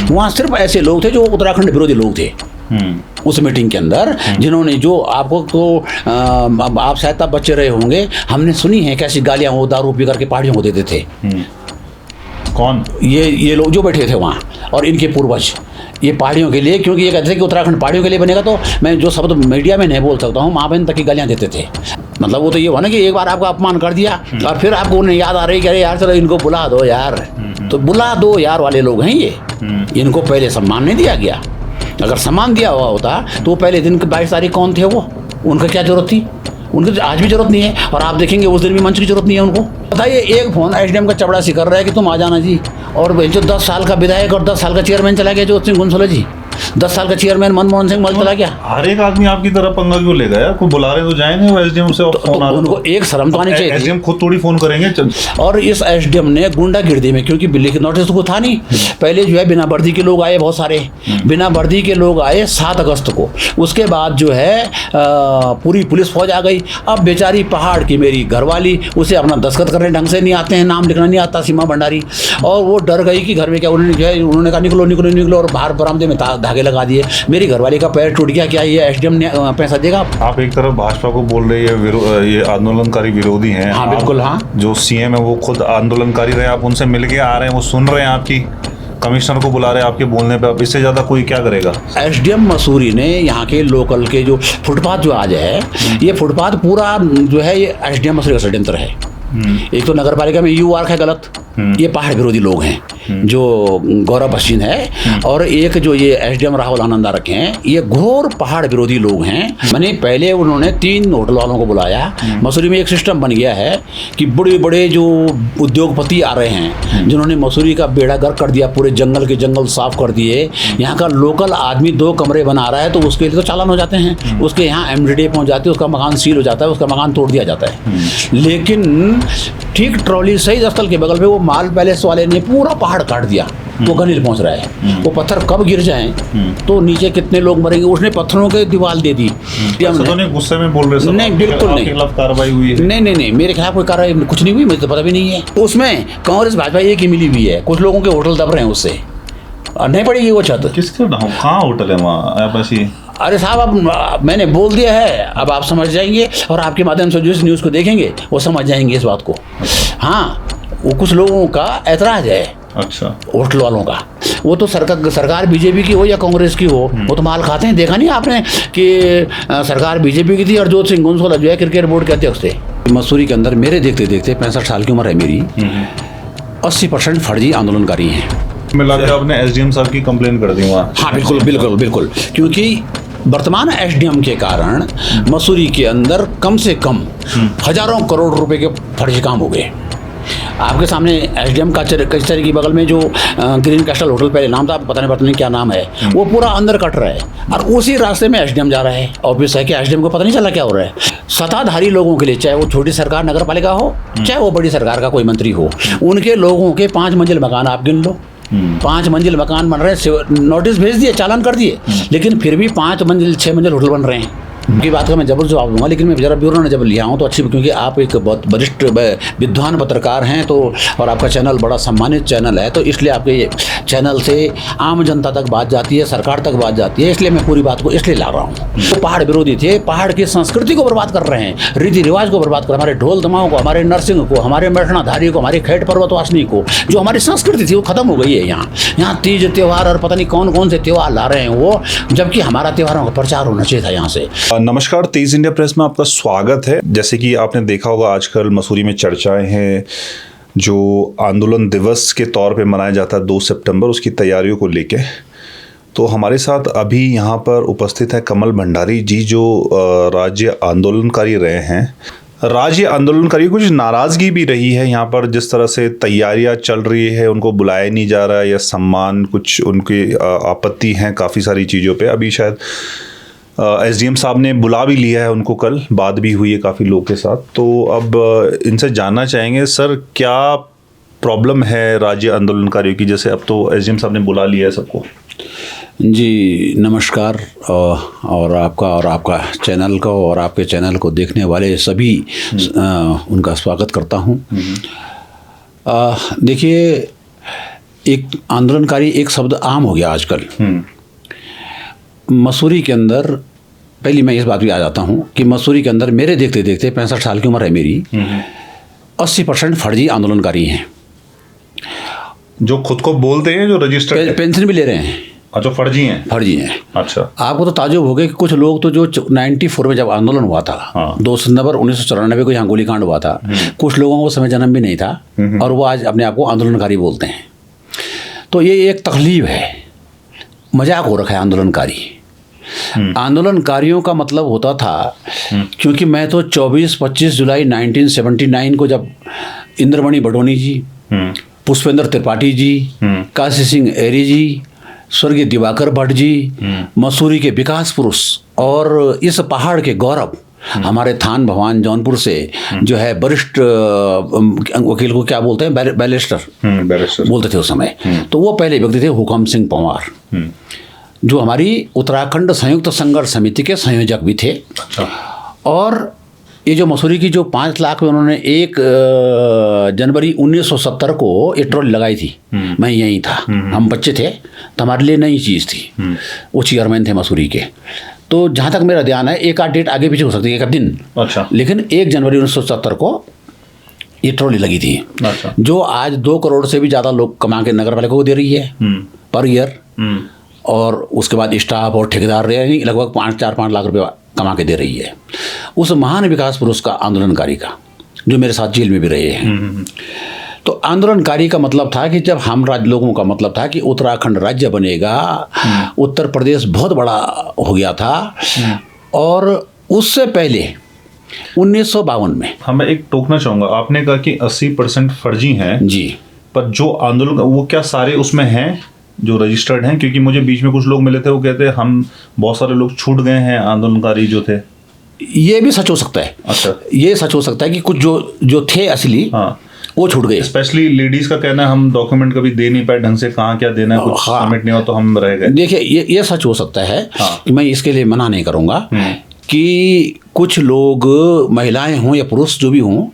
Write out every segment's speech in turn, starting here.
वहाँ सिर्फ ऐसे लोग थे जो उत्तराखंड विरोधी लोग थे उस मीटिंग के अंदर, जिन्होंने जो आपको तो आप शायद तब बच्चे रहे होंगे, हमने सुनी है कैसी गालियाँ वो दारू पी करके पहाड़ियों को देते थे। कौन? ये लोग जो बैठे थे वहाँ, और इनके पूर्वज ये पहाड़ियों के लिए, क्योंकि ये कहते थे कि उत्तराखंड पहाड़ियों के लिए बनेगा, तो मैं जो शब्द मीडिया में नहीं बोल सकता हूँ, माँ बहन तक की गालियाँ देते थे। मतलब वो तो ये हुआ ना कि एक बार आपका अपमान कर दिया और फिर आपको उन्हें याद आ रही कि अरे यार चलो इनको बुला दो यार, तो बुला दो यार वाले लोग हैं ये। इनको पहले सम्मान नहीं दिया गया। अगर सम्मान दिया हुआ होता तो पहले दिन 22 तारीख कौन थे वो, उनका क्या जरूरत थी? उनकी आज भी जरूरत नहीं है, और आप देखेंगे उस दिन भी मंच की जरूरत नहीं है उनको। बताइए, एक फोन एसडीएम का चपड़ा सी कर रहा है कि तुम आ जाना जी, और जो 10 साल का विधायक और 10 साल का चेयरमैन चला गया जोत सिंह गुनसोला जी, 10 साल का चेयरमैन मनमोहन सिंह मल चला गया। हर एक आदमी आपकी तरफ पंगा क्यों ले गया? कोई बुला रहे तो जाएंगे वो एसडीएम से, फोन आ रहा उनको एक शर्म तो आनी चाहिए। एसडीएम खुद थोड़ी फोन करेंगे। और इस एसडीएम ने गुंडागिर्दी में, क्योंकि लिखित नोटिस तो था नहीं, पहले जो है बिना वर्दी के लोग आए, बहुत सारे बिना वर्दी के लोग आए 7 अगस्त को। उसके बाद जो है पूरी पुलिस फौज आ गई। अब बेचारी पहाड़ की मेरी घरवाली, उसे अपना दस्तखत करने ढंग से नहीं आते हैं, नाम लिखना नहीं आता, सीमा भंडारी, और वो डर गई कि घर में क्या, उन्होंने कहा निकलो निकलो निकलो, और बाहर बरामदे में धागे लगा दिए। मेरी घरवाली का पैर टूट गया, क्या ये एसडीएम ने पैसा देगा? आप एक तरफ भाजपा को बोल रहे हैं ये आंदोलनकारी विरोधी हैं। हाँ बिल्कुल। हाँ, जो सीएम है वो खुद आंदोलनकारी रहे, आप उनसे मिल के आ रहे हैं, वो सुन रहे हैं आपकी, कमिश्नर को बुला रहे हैं आपके बोलने पे, अब इससे ज्यादा कोई क्या करेगा? एसडीएम मसूरी ने यहाँ के लोकल के जो फुटपाथ जो आज है, ये फुटपाथ पूरा जो है ये एसडीएम मसूरी का षड्यंत्र है। एक तो नगर पालिका में यू है गलत, ये पहाड़ विरोधी लोग हैं जो गौरव पश्चिम है, और एक जो ये एसडीएम राहुल आनंदा रखे हैं, ये घोर पहाड़ विरोधी लोग हैं। मैंने पहले उन्होंने 3 होटल वालों को बुलाया। मसूरी में एक सिस्टम बन गया है कि बड़े बड़े जो उद्योगपति आ रहे हैं, जिन्होंने मसूरी का बेड़ा गर्क कर दिया, पूरे जंगल के जंगल साफ कर दिए। यहाँ का लोकल आदमी 2 कमरे बना रहा है तो उसके लिए तो चालान हो जाते हैं, उसके यहाँ एमडीडी पहुँच जाती है, उसका मकान सील हो जाता है, उसका मकान तोड़ दिया जाता है। लेकिन ठीक ट्रॉली शहीद स्थल के बगल में वो माल पैलेस वाले ने पूरा पहाड़ काट दिया, वो गनील पहुंच रहा है। वो पत्थर कब गिर जाएं तो नीचे कितने लोग मरेंगे, उसने पत्थरों के दीवार दे दी। तो नहीं गुस्से में बोल रहे? नहीं बिल्कुल नहीं, खिलाफ कार्रवाई हुई है? नहीं, मेरे खिलाफ कोई कार्रवाई कुछ नहीं हुई, मुझे तो पता भी नहीं है। उसमें कांग्रेस भाजपा एक ही मिली हुई है, कुछ लोगों के होटल दब रहे हैं उससे, और नहीं पड़ेगी वो छत। किसके कहाँ होटल है वहाँ? अरे साहब, अब मैंने बोल दिया है, अब आप समझ जाएंगे, और आपके माध्यम से जो इस न्यूज़ को देखेंगे वो समझ जाएंगे इस बात को। हाँ, वो कुछ लोगों का ऐतराज है, अच्छा, होटल वालों का। वो तो सरकार बीजेपी की हो या कांग्रेस की हो, वो तो माल खाते हैं। देखा नहीं आपने कि सरकार बीजेपी की थी और जोत सिंह गुनसोला जो है क्रिकेट बोर्ड के अध्यक्ष थे। मसूरी के अंदर मेरे देखते देखते 65 साल की उम्र है मेरी, 80% फर्जी आंदोलनकारी हैं। मिला के आपने एसडीएम साहब की कंप्लेन कर दी वहाँ? हाँ बिल्कुल बिल्कुल बिल्कुल, क्योंकि वर्तमान एसडीएम के कारण मसूरी के अंदर कम से कम हजारों करोड़ रुपए के फर्जी काम हो गए। आपके सामने एसडीएम का कचहरी के बगल में जो ग्रीन कैस्टल होटल पहले नाम था, पता नहीं क्या नाम है, वो पूरा अंदर कट रहा है, और उसी रास्ते में एसडीएम जा रहा है। ऑब्वियस है कि एसडीएम को पता नहीं चला क्या हो रहा है। सत्ताधारी लोगों के लिए, चाहे वो छोटी सरकार नगर पालिका हो, चाहे वो बड़ी सरकार का कोई मंत्री हो, उनके लोगों के 5 मंजिल मकान आप गिन लो, 5 मंजिल मकान बन रहे हैं, नोटिस भेज दिए, चालान कर दिए, लेकिन फिर भी 5 मंजिल 6 मंजिल होटल बन रहे हैं। उनकी बात का मैं जबरदस्त जवाब दूंगा, लेकिन मैं जरा ब्यूरो ने जब लिया हूँ तो अच्छी, क्योंकि आप एक बहुत वरिष्ठ विद्वान पत्रकार हैं, तो और आपका चैनल बड़ा सम्मानित चैनल है, तो इसलिए आपके ये चैनल से आम जनता तक बात जाती है, सरकार तक बात जाती है, इसलिए मैं पूरी बात को इसलिए ला रहा हूँ। तो पहाड़ विरोधी थे, पहाड़ की संस्कृति को बर्बाद कर रहे हैं, रीति रिवाज को बर्बाद कर, हमारे ढोल दमाओं को, हमारे नरसिंह को, हमारे मैठणाधारी को, हमारे खेट पर्वतवासिनी को, जो हमारी संस्कृति थी वो खत्म हो गई है। यहाँ तीज त्यौहार और पता नहीं कौन कौन से त्यौहार ला रहे हैं वो, जबकि हमारा त्योहारों का प्रचार होना चाहिए था यहाँ से। नमस्कार, तेज इंडिया प्रेस में आपका स्वागत है। जैसे कि आपने देखा होगा आजकल मसूरी में चर्चाएं हैं, जो आंदोलन दिवस के तौर पे मनाया जाता है 2 सितंबर, उसकी तैयारियों को लेके। तो हमारे साथ अभी यहाँ पर उपस्थित है कमल भंडारी जी, जो राज्य आंदोलनकारी रहे हैं। राज्य आंदोलनकारी कुछ नाराज़गी भी रही है यहाँ पर, जिस तरह से तैयारियाँ चल रही है, उनको बुलाया नहीं जा रहा है, या सम्मान कुछ उनकी आपत्ति हैं काफ़ी सारी चीज़ों पे। अभी शायद एसडीएम साहब ने बुला भी लिया है उनको, कल बात भी हुई है काफ़ी लोगों के साथ। तो अब इनसे जानना चाहेंगे, सर क्या प्रॉब्लम है राज्य आंदोलनकारियों की, जैसे अब तो एसडीएम साहब ने बुला लिया है सबको? जी नमस्कार, और आपका चैनल को और आपके चैनल को देखने वाले सभी उनका स्वागत करता हूँ। देखिए, एक आंदोलनकारी एक शब्द आम हो गया आजकल। मसूरी के अंदर पहली मैं इस बात भी आ जाता हूँ कि मसूरी के अंदर मेरे देखते देखते 65 साल की उम्र है मेरी, 80% फर्जी आंदोलनकारी हैं जो खुद को बोलते हैं, जो रजिस्टर्ड पेंशन भी ले रहे हैं। अच्छा, फर्जी हैं। फर्जी हैं। अच्छा। आपको तो ताजुब हो गया कि कुछ लोग तो जो 94 में जब आंदोलन हुआ था, हाँ। 2 सितंबर 1994 को यहाँ गोलीकांड हुआ था, कुछ लोगों को समय जन्म भी नहीं था और वो आज अपने आप को आंदोलनकारी बोलते हैं। तो ये एक तकलीफ है, मजाक हो रखा है आंदोलनकारी। आंदोलनकारियों का मतलब होता था, क्योंकि मैं तो 24-25 जुलाई 1979 को जब इंद्रमणि बडोनी जी, पुष्पेंद्र त्रिपाठी जी, काशी सिंह एरी जी, स्वर्गीय दिवाकर भट्ट जी, मसूरी के विकास पुरुष और इस पहाड़ के गौरव हमारे थान भगवान जौनपुर से जो है वरिष्ठ वकील को क्या बोलते हैं, बैरिस्टर बोलते थे उस समय। तो वो पहले व्यक्ति थे हुकम सिंह पंवार, जो हमारी उत्तराखंड संयुक्त संघर्ष समिति के संयोजक भी थे। और ये जो मसूरी की जो 5 लाख में उन्होंने 1 जनवरी 1970 को एक ट्रॉली लगाई थी, मैं यहीं था, हम बच्चे थे तो हमारे लिए नई चीज़ थी। वो चेयरमैन थे मसूरी के। तो जहाँ तक मेरा ध्यान है, एक आध डेट आगे पीछे हो सकती है, एक आध दिन। अच्छा। लेकिन 1 जनवरी 1970 को ये ट्रॉली लगी थी। अच्छा। जो आज 2 करोड़ से भी ज़्यादा लोग कमा के नगर पालिका को दे रही है पर ईयर। और उसके बाद स्टाफ और ठेकेदार लगभग 4-5 लाख रुपये कमा के दे रही है। उस महान विकास पुरुष का, आंदोलनकारी का, जो मेरे साथ जेल में भी रहे हैं। तो आंदोलनकारी का मतलब था कि जब हम लोगों का मतलब था कि उत्तराखंड राज्य बनेगा, उत्तर प्रदेश बहुत बड़ा हो गया था। और उससे पहले 1952 में, हाँ, मैं एक टोकना चाहूँगा, आपने कहा कि 80% फर्जी हैं जी, पर जो आंदोलन वो क्या सारे उसमें हैं जो रजिस्टर्ड हैं? क्योंकि मुझे बीच में कुछ लोग मिले थे, वो कहते हैं हम बहुत सारे लोग छूट गए हैं आंदोलनकारी जो थे। ये भी सच हो सकता है। अच्छा। ये सच हो सकता है कि कुछ जो थे असली, हाँ, वो छूट गए। स्पेशली लेडीज का कहना है हम डॉक्यूमेंट कभी दे नहीं पाए ढंग से, कहाँ क्या देना है, कुछ सबमिट नहीं हो तो हम रह गए। देखिए, ये सच हो सकता है। हाँ। मैं इसके लिए मना नहीं करूँगा कि कुछ लोग, महिलाएं हों या पुरुष जो भी हों,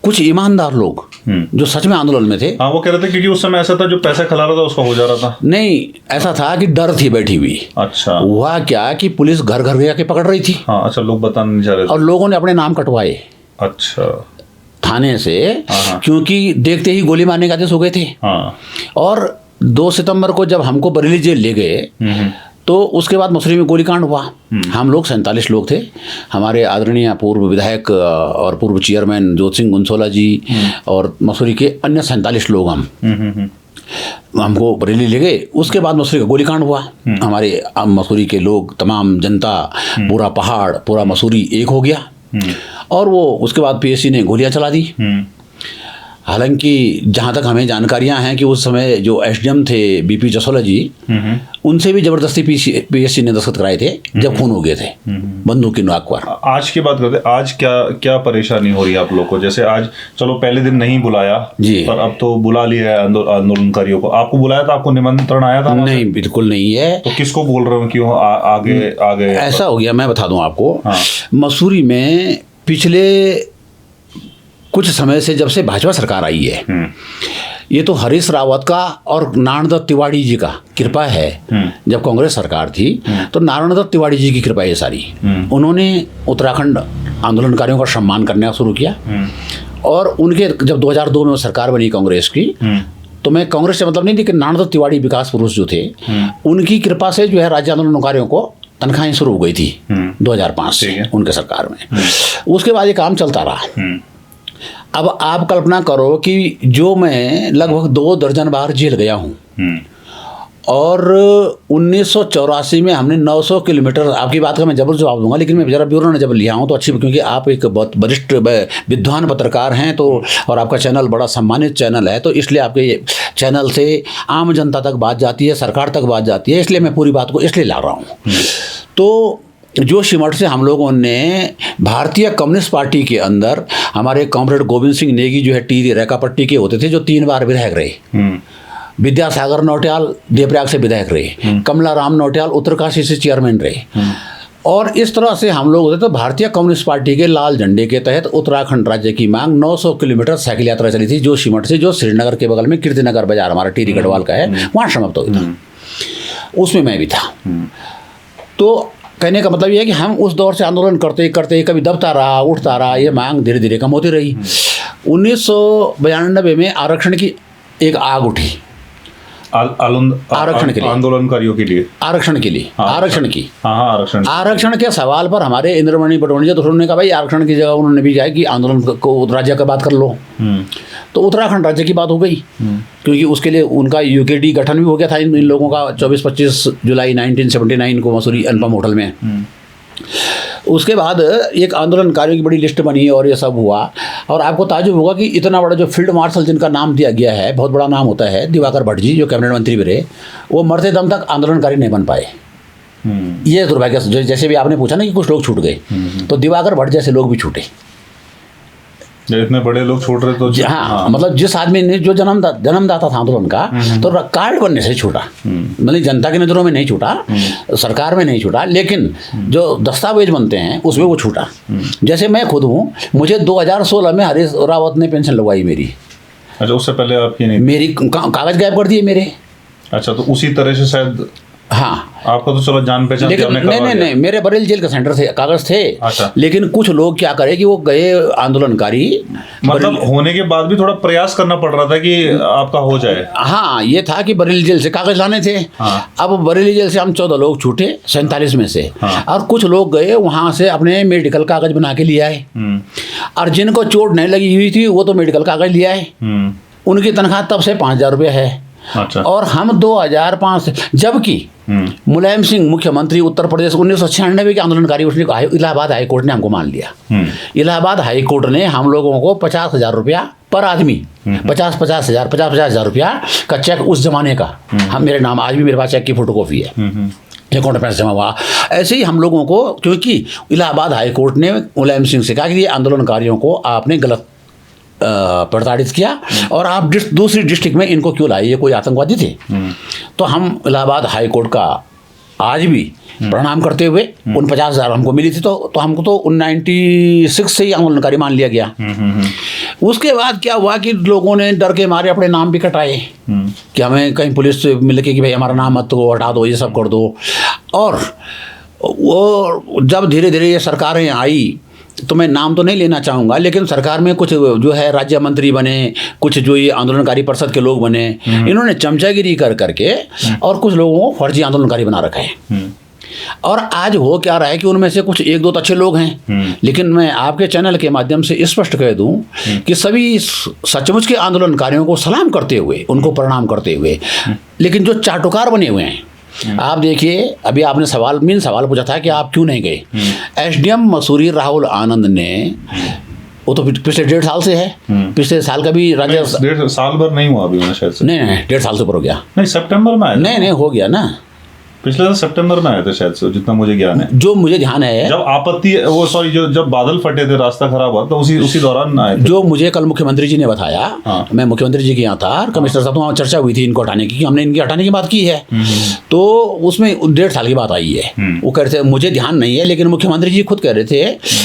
कुछ ईमानदार लोग जो सच में आंदोलन में थे, हाँ, वो कह रहे थे क्योंकि उस समय ऐसा था जो पैसा खिला रहा था उसका हो जा रहा था। नहीं, ऐसा था कि डर थी बैठी हुई। अच्छा। हुआ क्या कि पुलिस घर घर जाके पकड़ रही थी। हाँ, अच्छा, लोग बताना नहीं चाह रहे थे और लोगों ने अपने नाम कटवाए। अच्छा। थाने से, क्योंकि देखते ही गोली मारने के आदेश हो गए थे। हाँ। और 2 सितंबर को जब हमको बरेली जेल ले गए, तो उसके बाद मसूरी में गोलीकांड हुआ। हम लोग 47 लोग थे। हमारे आदरणीय पूर्व विधायक और पूर्व चेयरमैन जोत सिंह गुंसोला जी और मसूरी के अन्य 47 लोग हमको बरेली ले गए। उसके बाद मसूरी का गोलीकांड हुआ। हमारे मसूरी के लोग, तमाम जनता, पूरा पहाड़, पूरा मसूरी एक हो गया। और वो उसके बाद पीएससी ने गोलियां चला दी। हालांकि जहाँ तक हमें जानकारियाँ हैं कि उस समय जो एसडीएम थे बीपी जसोला जी, उनसे भी जबरदस्ती पीएससी ने दस्तखत कराए थे जब खून हो गए थे बंदूक की नोक पर। आज की बात करते, आज क्या परेशानी हो रही है आप लोग को? जैसे आज चलो पहले दिन नहीं बुलाया जी, पर अब तो बुला लिया है आंदोलनकारियों को। आपको बुलाया था? आपको निमंत्रण आया था? नहीं, बिल्कुल नहीं है। तो किसको बोल रहे हो, क्यों आगे ऐसा हो गया? मैं बता दूं आपको। मसूरी में पिछले कुछ समय से, जब से भाजपा सरकार आई है, ये तो हरीश रावत का और नारायण दत्त तिवारी जी का कृपा है। जब कांग्रेस सरकार थी तो नारायण दत्त तिवारी जी की कृपा है सारी। उन्होंने उत्तराखंड आंदोलनकारियों का सम्मान करना शुरू किया। और उनके जब 2002 में सरकार बनी कांग्रेस की, तो मैं कांग्रेस से मतलब नहीं, लेकिन नारायण दत्त तिवारी विकास पुरुष जो थे, उनकी कृपा से जो है राज्य आंदोलनकारियों को तनख्वाहें शुरू हो गई थी 2005 से उनके सरकार में। उसके बाद ये काम चलता रहा। अब आप कल्पना करो कि जो मैं लगभग 2 दर्जन बार जेल गया हूँ, और 1984 में हमने 900 किलोमीटर, आपकी बात का मैं जबर जवाब दूंगा, लेकिन मैं जरा ब्यूरो ने जब लिया हूँ तो अच्छी, क्योंकि आप एक बहुत वरिष्ठ विद्वान पत्रकार हैं, तो और आपका चैनल बड़ा सम्मानित चैनल है, तो इसलिए आपके चैनल से आम जनता तक बात जाती है, सरकार तक बात जाती है, इसलिए मैं पूरी बात को इसलिए ला रहा हूँ। तो जो सिमट से हम लोगों ने भारतीय कम्युनिस्ट पार्टी के अंदर, हमारे कॉमरेड गोविंद सिंह नेगी जो है टिहरी रेखापट्टी के होते थे, जो 3 बार विधायक रहे, विद्यासागर नौटियाल देवप्रयाग से विधायक रहे, कमला राम नौटियाल उत्तरकाशी से चेयरमैन रहे, और इस तरह से हम लोग तो भारतीय कम्युनिस्ट पार्टी के लाल झंडे के तहत उत्तराखंड राज्य की मांग 900 किलोमीटर साइकिल यात्रा चली थी, जो सीमट से, जो श्रीनगर के बगल में कीर्तिनगर बाजार हमारा टिहरी गढ़वाल का है, वहाँ समाप्त हो गया था। उसमें मैं भी था। तो कहने का मतलब ये है कि हम उस दौर से आंदोलन करते करते कभी दबता रहा, उठता रहा, ये मांग धीरे धीरे कम होती रही। 1992 में आरक्षण की एक आग उठी, आरक्षण के लिए, आंदोलनकारियों के लिए, आरक्षण के लिए, आरक्षण की, आरक्षण के सवाल पर हमारे इंद्रमणि पटवारी जी तो उन्होंने कहा भाई आरक्षण की जगह उन्होंने भी कहा कि आंदोलन को राज्य का बात कर लो। तो उत्तराखंड राज्य की बात हो गई, क्योंकि उसके लिए उनका यूकेडी गठन भी हो गया था इन लोगों का 24-25 जुलाई 1979 को मसूरी अनुपम होटल में। उसके बाद एक आंदोलनकारियों की बड़ी लिस्ट बनी और ये सब हुआ। और आपको ताजुब होगा कि इतना बड़ा जो फील्ड मार्शल जिनका नाम दिया गया है, बहुत बड़ा नाम होता है, दिवाकर भट्ट जी जो कैबिनेट मंत्री भी रहे, वो मरते दम तक आंदोलनकारी नहीं बन पाए। ये दुर्भाग्य, जैसे भी आपने पूछा ना कि कुछ लोग छूट गए, तो दिवाकर भट्ट जैसे लोग भी छूटे। इतने बड़े लोग छूट रहे तो हाँ, मतलब जिस आदमी ने जो जन्मदाता था आंदोलन का, तो कार्ड बनने से छूटा, मतलब जनता की नज़रों में नहीं छूटा, सरकार में नहीं छूटा, लेकिन जो दस्तावेज बनते हैं उसमें वो छूटा। जैसे मैं खुद हूँ, मुझे 2016 में हरीश रावत ने पेंशन लगवाई मेरी। अच्छा, उससे पहले आपकी नहीं? मेरी कागज गायब कर दिए मेरे। अच्छा, तो उसी तरह से शायद, हाँ, आपका तो चलो जान पहचान, लेकिन नहीं, मेरे बरेली जेल के सेंटर थे, कागज थे। अच्छा। लेकिन कुछ लोग क्या करे कि वो गए आंदोलनकारी, मतलब होने के बाद भी थोड़ा प्रयास करना पड़ रहा था कि आपका हो जाए। हाँ, ये था कि बरेली जेल से कागज लाने थे। हाँ। अब बरेली जेल से हम 14 लोग छूटे 47 में से। हाँ। और कुछ लोग गए वहाँ से अपने मेडिकल कागज बना के लिए आए, और जिनको चोट नहीं लगी हुई थी वो तो मेडिकल कागज ले आए। उनकी तनख्वाह तब से 5,000 रुपये है। अच्छा। और हम 2005 से, जबकि मुलायम सिंह मुख्यमंत्री उत्तर प्रदेश 1996 के आंदोलनकारी, उसने इलाहाबाद हाई कोर्ट ने हमको मान लिया। इलाहाबाद हाई कोर्ट ने हम लोगों को 50,000 रुपया पर आदमी, 50,000 रुपया का चेक उस जमाने का, हम मेरे नाम आज भी मेरे पास चेक की फोटोकॉपी है, अकाउंट में पैसा जमा हुआ। ऐसे ही हम लोगों को, क्योंकि इलाहाबाद हाई कोर्ट ने मुलायम सिंह से कहा कि ये आंदोलनकारियों को आपने गलत प्रताड़ित किया और आप दूसरी डिस्ट्रिक्ट में इनको क्यों लाए, ये कोई आतंकवादी थे। तो हम इलाहाबाद हाई कोर्ट का आज भी प्रणाम करते हुए, उन 50,000 हमको मिली थी, तो हमको तो 96 से ही आंदोलनकारी मान लिया गया। उसके बाद क्या हुआ कि लोगों ने डर के मारे अपने नाम भी कटाए कि हमें कहीं पुलिस से मिल के कि भाई हमारा नाम मत को हटा दो, ये सब कर दो। और वो जब धीरे धीरे ये सरकारें आई, तो मैं नाम तो नहीं लेना चाहूँगा, लेकिन सरकार में कुछ जो है राज्य मंत्री बने, कुछ जो ये आंदोलनकारी परिषद के लोग बने, इन्होंने चमचागिरी कर करके और कुछ लोगों को फर्जी आंदोलनकारी बना रखा है। और आज हो क्या रहा है कि उनमें से कुछ एक दो तो अच्छे लोग हैं, लेकिन मैं आपके चैनल के माध्यम से स्पष्ट कह दूं कि सभी सचमुच के आंदोलनकारियों को सलाम करते हुए, उनको प्रणाम करते हुए, लेकिन जो चाटुकार बने हुए हैं, आप देखिए, अभी आपने सवाल पूछा था कि आप क्यों नहीं गए। एसडीएम मसूरी राहुल आनंद ने, वो तो पिछले 1.5 साल से है, पिछले साल का भी राज्य 1.5 साल भर नहीं हुआ अभी शायद से। नहीं 1.5 साल से ऊपर हो गया। नहीं, सितंबर में आया। नहीं हो गया ना, पिछले सितंबर में आए थे शायद से, जितना मुझे ज्ञान है। जो मुझे ध्यान है, जब आपत्ति वो सॉरी जब बादल फटे थे, रास्ता खराब हुआ, तो उसी दौरान आए थे। जो मुझे कल मुख्यमंत्री जी ने बताया। हाँ। मैं मुख्यमंत्री जी के यहाँ था, कमिश्नर साहब, तो वहाँ चर्चा हुई थी इनको हटाने की, हमने इनकी हटाने की बात की है। तो उसमें 1.5 साल की बात आई है। वो कह रहे थे, मुझे ध्यान नहीं है, लेकिन मुख्यमंत्री जी खुद कह रहे थे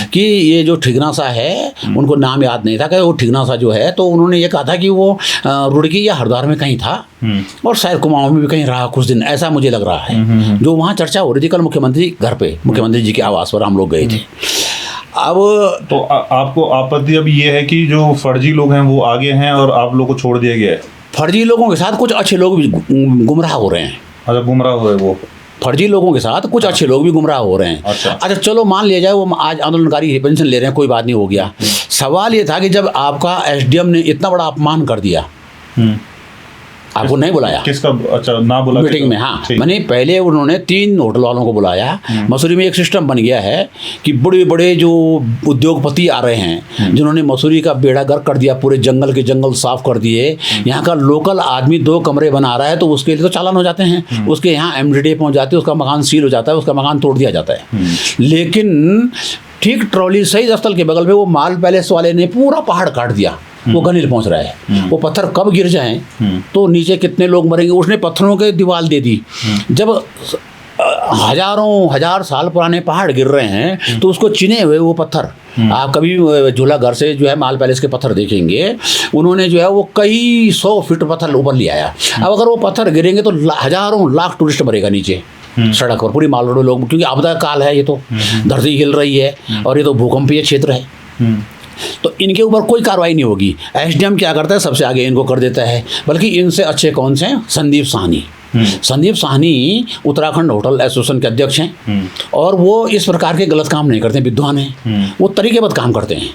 कि ये जो ठिगनासा है, उनको नाम याद नहीं था कि वो ठिगनासा जो है, तो उन्होंने ये कहा था कि वो रुड़की या हरिद्वार में कहीं था, और शायद कुमाऊं में भी कहीं रहा कुछ दिन, ऐसा मुझे लग रहा है। जो वहाँ चर्चा हो रही थी कल मुख्यमंत्री घर पे, मुख्यमंत्री जी के आवास पर हम लोग गए थे। अब तो आपको आपत्ति अब ये है कि जो फर्जी लोग हैं वो आगे हैं और आप लोग को छोड़ दिया गया है। फर्जी लोगों के साथ कुछ अच्छे लोग भी गुमराह हो रहे हैं। अच्छा, गुमराह हो रहे हैं वो फर्जी लोगों के साथ कुछ अच्छे लोग भी गुमराह हो रहे हैं। अच्छा, चलो मान लिया जाए वो आज आंदोलनकारी पेंशन ले रहे हैं, कोई बात नहीं, हो गया। सवाल ये था कि जब आपका एसडीएम ने इतना बड़ा अपमान कर दिया, आपको नहीं बुलाया किसका? अच्छा, ना बुला मीटिंग में। हाँ, मैंने पहले उन्होंने 3 होटल वालों को बुलाया। मसूरी में एक सिस्टम बन गया है कि बड़े बड़े जो उद्योगपति आ रहे हैं, जिन्होंने मसूरी का बेड़ा गर्क कर दिया, पूरे जंगल के जंगल साफ कर दिए, यहाँ का लोकल आदमी 2 कमरे बना रहा है तो उसके लिए तो चालान हो जाते हैं, उसके यहाँ एमडीडीए पहुँच जाते हैं, उसका मकान सील हो जाता है, उसका मकान तोड़ दिया जाता है। लेकिन ठीक ट्रॉली शहीद स्थल के बगल में वो माल पैलेस वाले ने पूरा पहाड़ काट दिया, वो गनील पहुंच रहा है। वो पत्थर कब गिर जाएं तो नीचे कितने लोग मरेंगे, उसने पत्थरों के दीवार दे दी। जब हजार साल पुराने पहाड़ गिर रहे हैं, तो उसको चिने हुए वो पत्थर, आप कभी झूला घर से जो है माल पैलेस के पत्थर देखेंगे, उन्होंने जो है वो कई 100 फीट पत्थर ऊपर ले आया। अब अगर वो पत्थर गिरेंगे तो हजारों लाख टूरिस्ट मरेगा नीचे सड़क पर, पूरी माल रोड लोग, क्योंकि आपदा काल है, ये तो धरती हिल रही है और ये तो भूकंपीय क्षेत्र है। तो इनके ऊपर कोई कार्रवाई नहीं होगी। एसडीएम क्या करता है, सबसे आगे इनको कर देता है। बल्कि इनसे अच्छे कौन से हैं? संदीप साहनी। संदीप साहनी उत्तराखंड होटल एसोसिएशन के अध्यक्ष हैं और वो इस प्रकार के गलत काम नहीं करते, विद्वान हैं, वो तरीकेबद्ध काम करते हैं।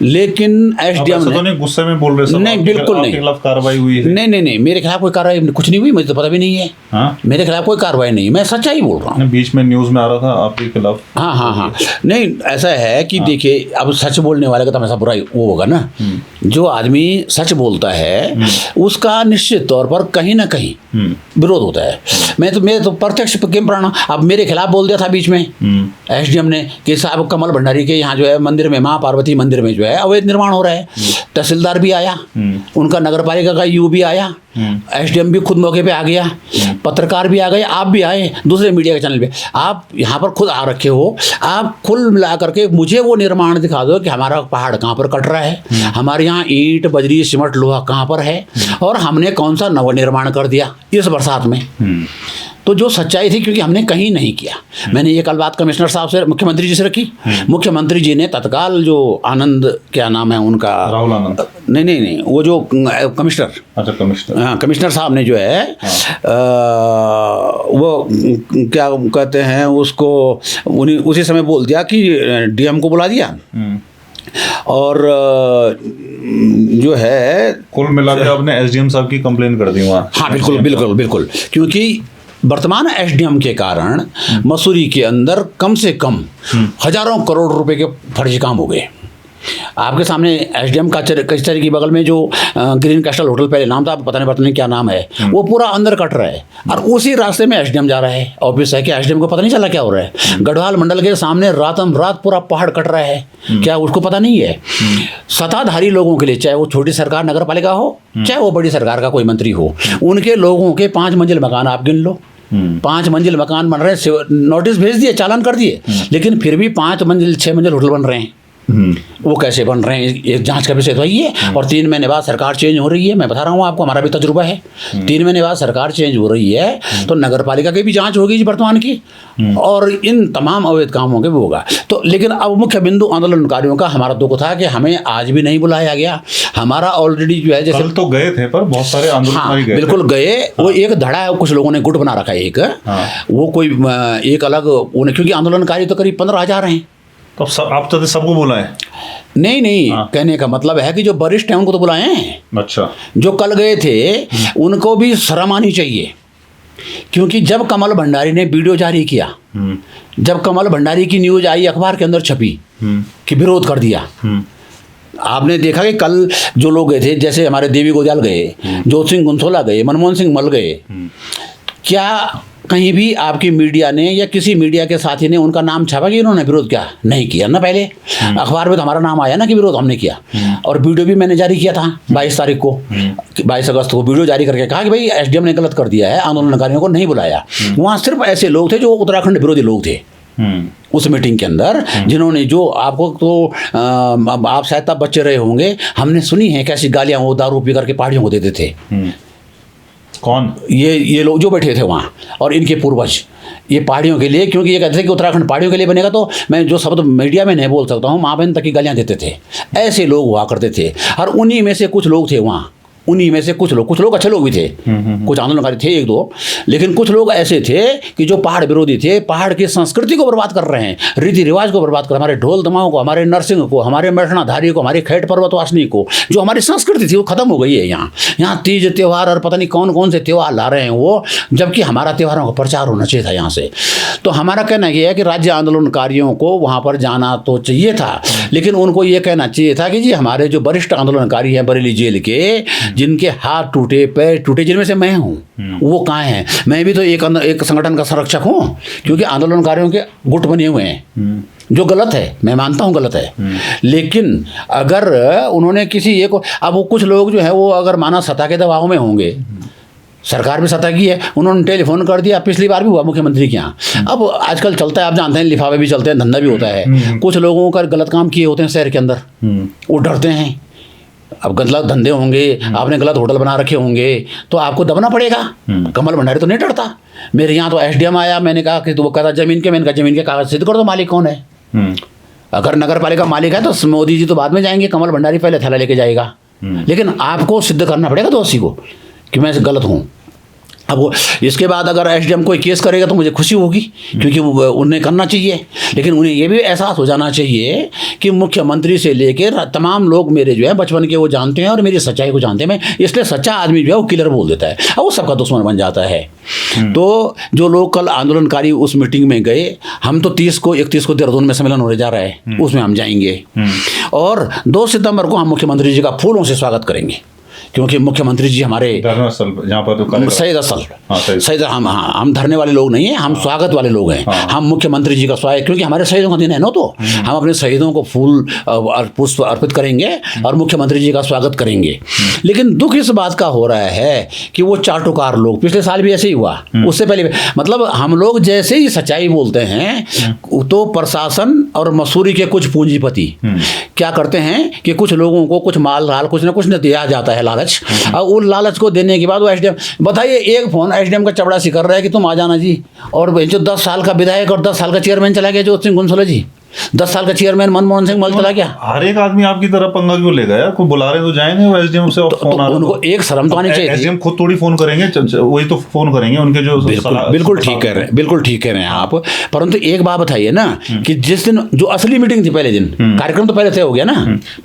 लेकिन एसडीएम ने तो नहीं गुस्से में बोल रहे सब, नहीं बिल्कुल नहीं, खिलाफ कार्रवाई हुई है? नहीं, मेरे खिलाफ कोई कार्रवाई कुछ नहीं हुई, मुझे तो पता भी नहीं है। हाँ? मेरे खिलाफ कोई कार्रवाई नहीं, मैं सच्चाई बोल रहा हूँ। बीच में न्यूज में आ रहा था आपके खिलाफ। हाँ, नहीं ऐसा है कि देखिए, अब सच बोलने वाले का तो हमेशा बुरा वो होगा ना। जो आदमी सच बोलता है उसका निश्चित तौर पर कहीं ना कहीं विरोध होता है। मैं तो प्रत्यक्ष प्राण, अब मेरे खिलाफ बोल दिया था बीच में एसडीएम ने कि साहब कमल भंडारी के यहाँ जो है मंदिर में, माँ पार्वती मंदिर में जो है अवैध निर्माण हो रहा है। तहसीलदार भी आया, उनका नगर पालिका का यू भी आया, एसडीएम भी खुद मौके पे आ गया, पत्रकार भी आ गए, आप भी आए दूसरे मीडिया के चैनल पे, आप यहाँ पर खुद आ रखे हो, आप कुल मिला करके मुझे वो निर्माण दिखा दो कि हमारा पहाड़ कहाँ पर कट रहा है, हमारे यहाँ ईंट बजरी सीमेंट लोहा कहाँ पर है और हमने कौन सा नवनिर्माण कर दिया इस बरसात में। तो जो सच्चाई थी, क्योंकि हमने कहीं नहीं किया। मैंने ये कल बात कमिश्नर साहब से, मुख्यमंत्री जी से रखी। मुख्यमंत्री जी ने तत्काल जो आनंद, क्या नाम है उनका, राहुल आनंद, नहीं, वो जो कमिश्नर, अच्छा कमिश्नर, हाँ कमिश्नर साहब ने जो है वो क्या कहते हैं उसको, उसी समय बोल दिया कि डीएम को बुला दिया और जो है कुल मिलाकर आपने एसडीएम साहब की कंप्लेन कर दी वहाँ। हाँ बिल्कुल, क्योंकि वर्तमान एसडीएम के कारण मसूरी के अंदर कम से कम हजारों करोड़ रुपए के फर्जी काम हो गए। आपके सामने एसडीएम का कचहरी की बगल में जो ग्रीन कैस्टल होटल, पहले नाम था, पता नहीं क्या नाम है, वो पूरा अंदर कट रहा है और उसी रास्ते में एसडीएम जा रहा है। ऑफिस है कि एसडीएम को पता नहीं चला क्या हो रहा है। गढ़वाल मंडल के सामने रातम रात पूरा पहाड़ कट रहा है, क्या उसको पता नहीं है? सत्ताधारी लोगों के लिए, चाहे वो छोटी सरकार नगर पालिका हो, चाहे वो बड़ी सरकार का कोई मंत्री हो, उनके लोगों के 5 मंजिल मकान आप गिन लो, 5 मंजिल मकान बन रहे हैं, नोटिस भेज दिए, चालान कर दिए, लेकिन फिर भी 5 मंजिल 6 मंजिल होटल बन रहे हैं। वो कैसे बन रहे हैं, एक जांच का विषय तो वही है। और 3 महीने बाद सरकार चेंज हो रही है, मैं बता रहा हूँ आपको, हमारा भी तजुर्बा है। 3 महीने बाद सरकार चेंज हो रही है तो नगर पालिका की भी जांच होगी वर्तमान की, और इन तमाम अवैध कामों के भी होगा। तो लेकिन अब मुख्य बिंदु आंदोलनकारियों का हमारा दुख था कि हमें आज भी नहीं बुलाया गया। हमारा ऑलरेडी जो है, जैसे कल तो गए थे पर बहुत सारे आंदोलनकारी गए, बिल्कुल गए। वो एक धड़ा है, कुछ लोगों ने गुट बना रखा है एक, वो कोई एक अलग, क्योंकि आंदोलनकारी तो करीब 15,000 हैं। तो आप तो सबको बुलाएं? नहीं, कहने का मतलब है कि जो वरिष्ठ हैं उनको तो बुलाए हैं। अच्छा, जो कल गए थे उनको भी शर्म आनी चाहिए, क्योंकि जब कमल भंडारी ने वीडियो जारी किया, जब कमल भंडारी की न्यूज आई, अखबार के अंदर छपी कि विरोध कर दिया, आपने देखा कि कल जो लोग गए थे, जैसे हमारे देवी गोजाल गए, जोत सिंह गुंसोला गए, मनमोहन सिंह मल गए, क्या कहीं भी आपकी मीडिया ने या किसी मीडिया के साथी ने उनका नाम छापा कि इन्होंने विरोध किया? नहीं किया ना। पहले अखबार में तो हमारा नाम आया ना कि विरोध हमने किया, और वीडियो भी मैंने जारी किया था 22 तारीख को, 22 अगस्त को वीडियो जारी करके कहा कि भाई एसडीएम ने गलत कर दिया है, आंदोलनकारियों को नहीं बुलाया। वहाँ सिर्फ ऐसे लोग थे जो उत्तराखंड विरोधी लोग थे उस मीटिंग के अंदर, जिन्होंने, जो आपको तो आप शायद तब बच्चे रहे होंगे, हमने सुनी है कैसी गालियाँ वो दारू पी करके पहाड़ियों को देते थे। कौन? ये लोग जो बैठे थे वहाँ, और इनके पूर्वज, ये पहाड़ियों के लिए, क्योंकि ये कहते थे कि उत्तराखंड पहाड़ियों के लिए बनेगा, तो मैं जो शब्द मीडिया में नहीं बोल सकता हूँ, माँ बहन तक की गालियाँ देते थे। ऐसे लोग हुआ करते थे, और उन्हीं में से कुछ लोग थे वहाँ, उन्हीं में से कुछ लोग अच्छे लोग भी थे, कुछ आंदोलनकारी थे 1-2, लेकिन कुछ लोग ऐसे थे कि जो पहाड़ विरोधी थे, पहाड़ की संस्कृति को बर्बाद कर रहे हैं, रीति रिवाज को बर्बाद कर, हमारे ढोल दमाओं को, हमारे नरसिंह को, हमारे मैठणाधारी को, हमारे खैट पर्वतवासिनी को, जो हमारी संस्कृति थी वो खत्म हो गई है। यहाँ तीज त्यौहार और पता नहीं कौन कौन से त्यौहार ला रहे हैं वो, जबकि हमारा त्यौहारों का प्रचार होना चाहिए था यहाँ से। तो हमारा कहना यह है कि राज्य आंदोलनकारियों को वहाँ पर जाना तो चाहिए था, लेकिन उनको ये कहना चाहिए था कि जी हमारे जो वरिष्ठ आंदोलनकारी हैं बरेली जेल के, जिनके हाथ टूटे, पैर टूटे, जिनमें से मैं हूँ, वो कहाँ हैं? मैं भी तो एक संगठन का संरक्षक हूँ, क्योंकि आंदोलनकारियों के गुट बने हुए हैं, जो गलत है, मैं मानता हूँ गलत है। लेकिन अगर उन्होंने किसी एक, अब वो कुछ लोग जो है वो अगर माना सत्ता के दबाव में होंगे सरकार भी सतर्क ही है, उन्होंने टेलीफोन कर दिया, पिछली बार भी हुआ मुख्यमंत्री के यहाँ। अब आजकल चलता है, आप जानते हैं, लिफाफे भी चलते हैं, धंधा भी होता है। कुछ लोगों का गलत काम किए होते हैं शहर के अंदर, वो डरते हैं। अब गलत धंधे होंगे, आपने गलत होटल बना रखे होंगे, तो आपको दबना पड़ेगा। कमल भंडारी तो नहीं डरता। मेरे यहाँ तो एसडीएम आया, मैंने कहा कि वो कहता जमीन के, मैंने कहा जमीन के कागज सिद्ध कर दो, मालिक कौन है। अगर नगर पालिका मालिक है तो मोदी जी तो बाद में जाएंगे, कमल भंडारी पहले थैला लेके जाएगा। लेकिन आपको सिद्ध करना पड़ेगा दोषी को कि मैं गलत हूँ। अब वो इसके बाद अगर एसडीएम कोई केस करेगा तो मुझे खुशी होगी, क्योंकि उन्हें करना चाहिए। लेकिन उन्हें ये भी एहसास हो जाना चाहिए कि मुख्यमंत्री से लेकर तमाम लोग मेरे जो है बचपन के वो जानते हैं और मेरी सच्चाई को जानते हैं। मैं इसलिए सच्चा आदमी जो है वो किलर बोल देता है और वो सबका दुश्मन बन जाता है। तो जो लोग कल आंदोलनकारी उस मीटिंग में गए, हम तो 31 को देहरादून में सम्मेलन होने जा रहा है, उसमें हम जाएंगे और 2 सितंबर को हम मुख्यमंत्री जी का फूलों से स्वागत करेंगे, क्योंकि मुख्यमंत्री जी हमारे जहाँ पर शहीद असल शहीद हम धरने वाले लोग नहीं हैं, हम स्वागत वाले लोग हैं। हम मुख्यमंत्री जी का स्वागत, क्योंकि हमारे शहीदों का दिन है ना, तो हम अपने शहीदों को फूल और पुष्प अर्पित करेंगे और मुख्यमंत्री जी का स्वागत करेंगे। लेकिन दुख इस बात का हो रहा है कि वो चाटुकार लोग, पिछले साल भी ऐसे ही हुआ, उससे पहले भी, मतलब हम लोग जैसे ही सच्चाई बोलते हैं तो प्रशासन और मसूरी के कुछ पूंजीपति क्या करते हैं कि कुछ लोगों को कुछ माल कुछ ना कुछ दिया जाता है, लालच। और उन लालच को देने के बाद वो एसडीएम, बताइए, एक फोन एसडीएम का चपड़ासी कर रहा है कि तुम आ जाना जी, और जो 10 साल का विधायक और 10 साल का चेयरमैन चला गया ज्योति सिंह गुनसोला जी, 10 साल का चेयरमैन मनमोहन सिंह मल चला गया। हर एक आदमी आपकी तरह पंगा क्यों लेगा यार? कोई बुला रहे तो जाएंगे, वो एसडीएम से फोन आ रहा है, उनको एक शर्म तो आनी चाहिए। एसडीएम खुद थोड़ी फोन करेंगे, वही तो फोन करेंगे उनके जो बिल्कुल ठीक कह रहे हैं, बिल्कुल ठीक कह रहे हैं आप। परंतु एक बात बताइए ना कि जिस दिन जो असली मीटिंग थी, पहले दिन कार्यक्रम तो पहले तय हो गया ना।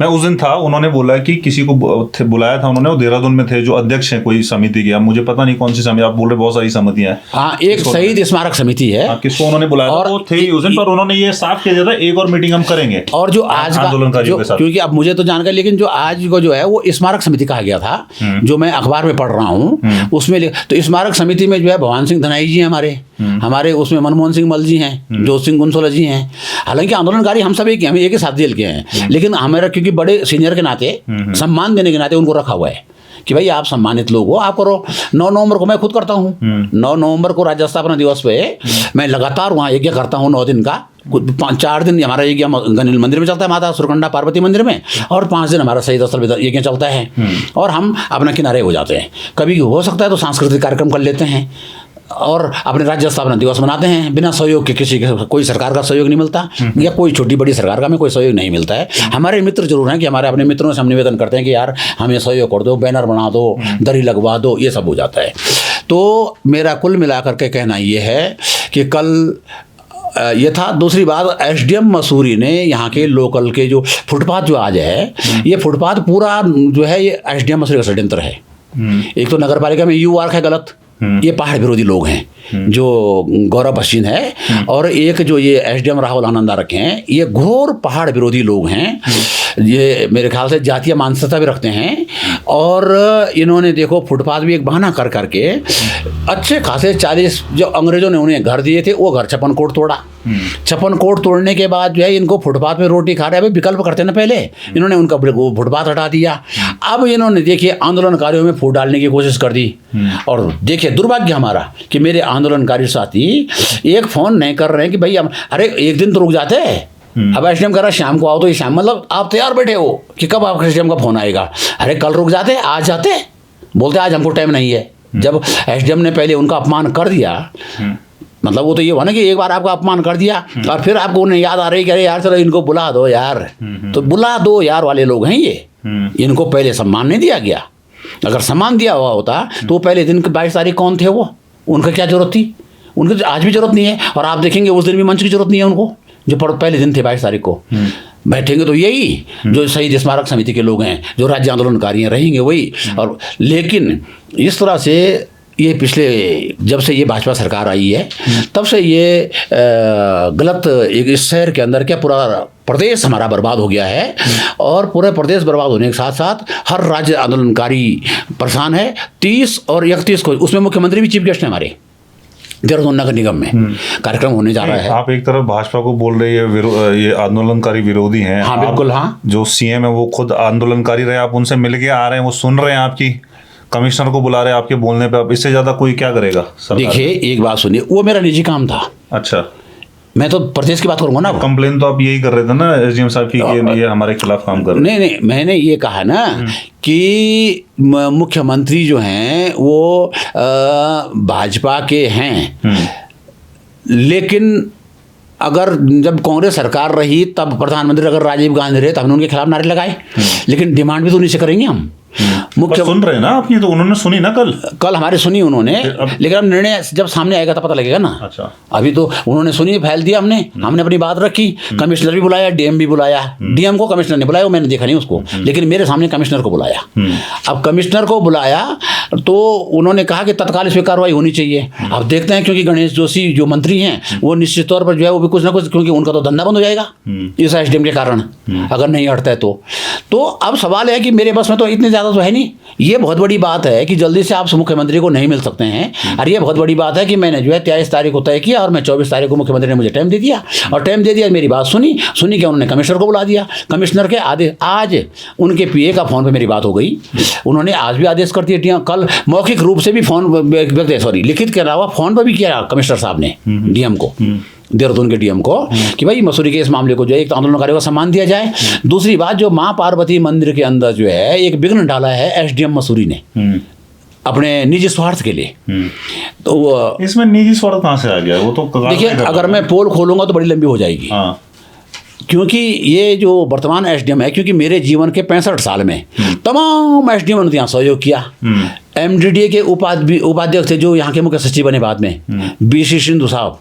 मैं उस दिन था, उन्होंने बोला कि किसी को बुलाया था उन्होंने, वो देहरादून में थे, जो अध्यक्ष है कोई समिति की, अब मुझे पता नहीं कौन सी समिति, आप बोल रहे बहुत सारी समितियां हैं। हाँ, एक शहीद स्मारक समिति है, किसको उन्होंने बुलाया और वो थे उस दिन, पर उन्होंने ये साफ किया था एक और मीटिंग हम करेंगे। और जो आज आंदोलनकारियों के साथ, क्योंकि अब मुझे तो जानकारी, लेकिन जो आज को जो है वो स्मारक समिति कहा गया था, जो मैं अखबार में पढ़ रहा हूँ उसमें। तो स्मारक समिति में जो है भगवान सिंह धनाई जी हैं हमारे उसमें मनमोहन सिंह मल जी हैं, ज्योति सिंह गुनसोला जी हैं। हालांकि आंदोलनकारी हम सब हम एक ही साथ जेल के हैं, लेकिन हमारा क्योंकि बड़े सीनियर के नाते, सम्मान देने के नाते उनको रखा हुआ है कि भाई आप सम्मानित लोग हो, आप करो। 9 नवंबर को मैं खुद करता हूँ, 9 नवंबर को राज्य स्थापना दिवस पे मैं लगातार वहाँ यज्ञ करता हूँ 9 दिन का। 4 दिन हमारा यज्ञ गणिल मंदिर में चलता है, माता सुरकंडा पार्वती मंदिर में, और 5 दिन हमारा शहीद स्थल यज्ञ चलता है। और हम अपना किनारे हो जाते हैं, कभी हो सकता है तो सांस्कृतिक कार्यक्रम कर लेते हैं और अपने राज्य स्थापना दिवस मनाते हैं बिना सहयोग के। किसी के कोई सरकार का सहयोग नहीं मिलता, या कोई छोटी बड़ी सरकार का हमें कोई सहयोग नहीं मिलता है। हमारे मित्र जरूर हैं कि हमारे अपने मित्रों से हम निवेदन करते हैं कि यार हमें सहयोग कर दो, बैनर बना दो, दरी लगवा दो, ये सब हो जाता है। तो मेरा कुल मिलाकर के कहना ये है कि कल ये था। दूसरी बात, एसडीएम मसूरी ने यहाँ के लोकल के जो फुटपाथ जो आज है, ये फुटपाथ पूरा जो है ये एसडीएम मसूरी का षड्यंत्र है। एक तो नगर पालिका में यू आर्क है गलत, ये पहाड़ विरोधी लोग हैं जो गौरव बशीन है, और एक जो ये एसडीएम राहुल आनंदा रखे हैं, ये घोर पहाड़ विरोधी लोग हैं। ये मेरे ख्याल से जातीय मानसिकता भी रखते हैं, और इन्होंने देखो फुटपाथ भी एक बहाना कर करके अच्छे खासे 40 जो अंग्रेजों ने उन्हें घर दिए थे वो घर 56 कोट तोड़ा। 56 कोट तोड़ने के बाद जो है इनको फुटपाथ में रोटी खा रहे हैं, विकल्प करते ना पहले, इन्होंने उनका फुटपाथ हटा दिया। अब इन्होंने देखिए आंदोलनकारियों में फूट डालने की कोशिश कर दी, और देखिए दुर्भाग्य हमारा कि मेरे आंदोलनकारी साथी एक फ़ोन नहीं कर रहे हैं कि भाई हम, अरे एक दिन तो रुक जाते हैं। अब एसडीएम कह रहा है शाम को आओ, तो ये शाम मतलब आप तैयार बैठे हो कि कब आपका एसडीएम का फोन आएगा। अरे कल रुक जाते, आज जाते, बोलते आज हमको टाइम नहीं है। जब एसडीएम ने पहले उनका अपमान कर दिया, मतलब वो तो ये हुआ ना कि एक बार आपका अपमान कर दिया और फिर आपको उन्हें याद आ रही कि अरे यार चलो इनको बुला दो यार, तो बुला दो यार वाले लोग हैं ये। इनको पहले सम्मान नहीं दिया गया। अगर सम्मान दिया हुआ होता तो पहले दिन 22 तारीख कौन थे वो, उनका क्या जरूरत थी? उनको आज भी जरूरत नहीं है, और आप देखेंगे उस दिन भी मंच की जरूरत नहीं है उनको, जो पहले दिन थे 22 तारीख को। बैठेंगे तो यही जो शहीद स्मारक समिति के लोग हैं, जो राज्य आंदोलनकारी हैं, रहेंगे वही। और लेकिन इस तरह से ये पिछले जब से ये भाजपा सरकार आई है तब से ये गलत, एक इस शहर के अंदर क्या पूरा प्रदेश हमारा बर्बाद हो गया है, और पूरे प्रदेश बर्बाद होने के साथ साथ हर राज्य आंदोलनकारी परेशान है। 30 और 31 को उसमें मुख्यमंत्री भी चीफ गेस्ट हैं हमारे देहरादून नगर निगम में कार्यक्रम होने जा रहा है। आप एक तरफ भाजपा को बोल रहे हैं ये आंदोलनकारी विरोधी हैं। हाँ बिल्कुल। हाँ, जो सीएम है वो खुद आंदोलनकारी रहे, आप उनसे मिल के आ रहे हैं, वो सुन रहे हैं आपकी कमिश्नर को बुला रहे हैं आपके बोलने पे, अब इससे ज्यादा कोई क्या करेगा सरकार? देखिए एक बात सुनिए, वो मेरा निजी काम था, अच्छा, मैं तो प्रदेश की बात करूंगा ना। कंप्लेन तो आप यही कर रहे थे ना एसडीएम साहब की कि ये हमारे खिलाफ काम कर रहे हैं। नहीं, मैंने ये कहा ना कि मुख्यमंत्री जो हैं वो भाजपा के हैं, लेकिन अगर जब कांग्रेस सरकार रही तब प्रधानमंत्री अगर राजीव गांधी रहे तब हमने उनके खिलाफ नारे लगाए, लेकिन डिमांड भी तो उन्हीं से करेंगे हम। मुख्य सुन रहे हैं ना आपकी, तो उन्होंने सुनी ना कल हमारी सुनी उन्होंने, लेकिन अब निर्णय जब सामने आएगा तो पता लगेगा ना। अच्छा, अभी तो उन्होंने सुनी, फैल दिया, हमने अपनी बात रखी, कमिश्नर भी बुलाया, डीएम भी बुलाया। डीएम को कमिश्नर ने बुलाया, मैंने देखा नहीं उसको, लेकिन मेरे सामने कमिश्नर को बुलाया। अब कमिश्नर को बुलाया तो उन्होंने कहा कि तत्काल इस पर कार्रवाई होनी चाहिए। अब देखते हैं, क्योंकि गणेश जोशी जो मंत्री हैं वो निश्चित तौर पर जो है वो भी कुछ ना कुछ, क्योंकि उनका तो धंधा बंद हो जाएगा इस एसडीएम के कारण अगर नहीं हटता है तो अब सवाल है कि मेरे बस में तो इतने ज़्यादा तो है नहीं। ये बहुत बड़ी बात है कि जल्दी से आप मुख्यमंत्री को नहीं मिल सकते हैं, और ये बहुत बड़ी बात है कि मैंने जो है 23 तारीख को तय किया और मैं 24 तारीख को मुख्यमंत्री ने मुझे टाइम दे दिया, और टाइम दे दिया, मेरी बात सुनी कि उन्होंने कमिश्नर को बुला दिया। कमिश्नर के आदेश, आज उनके पीए का फ़ोन पर मेरी बात हो गई, उन्होंने आज भी आदेश कर दिया, कल मौखिक रूप से भी फ़ोन, लिखित के अलावा फ़ोन पर भी किया कमिश्नर साहब ने डीएम को, देहरादून के डीएम को, कि भाई मसूरी के इस मामले को जो है एक तो आंदोलनकारियों को सम्मान दिया जाए। दूसरी बात, जो माँ पार्वती मंदिर के अंदर जो है एक विघ्न डाला है एसडीएम मसूरी ने अपने निजी स्वार्थ के लिए, तो इसमें निजी स्वार्थ कहाँ से आ गया? वो तो देखिए, अगर मैं पोल खोलूंगा तो बड़ी लंबी हो जाएगी। क्योंकि ये जो वर्तमान एसडीएम है, क्योंकि मेरे जीवन के 65 साल में तमाम एसडीएम ने यहाँ सहयोग किया। एमडीडीए के उपाध्यक्ष थे जो यहाँ के मुख्य सचिव बने बाद में, बीसी सिंधु साहब,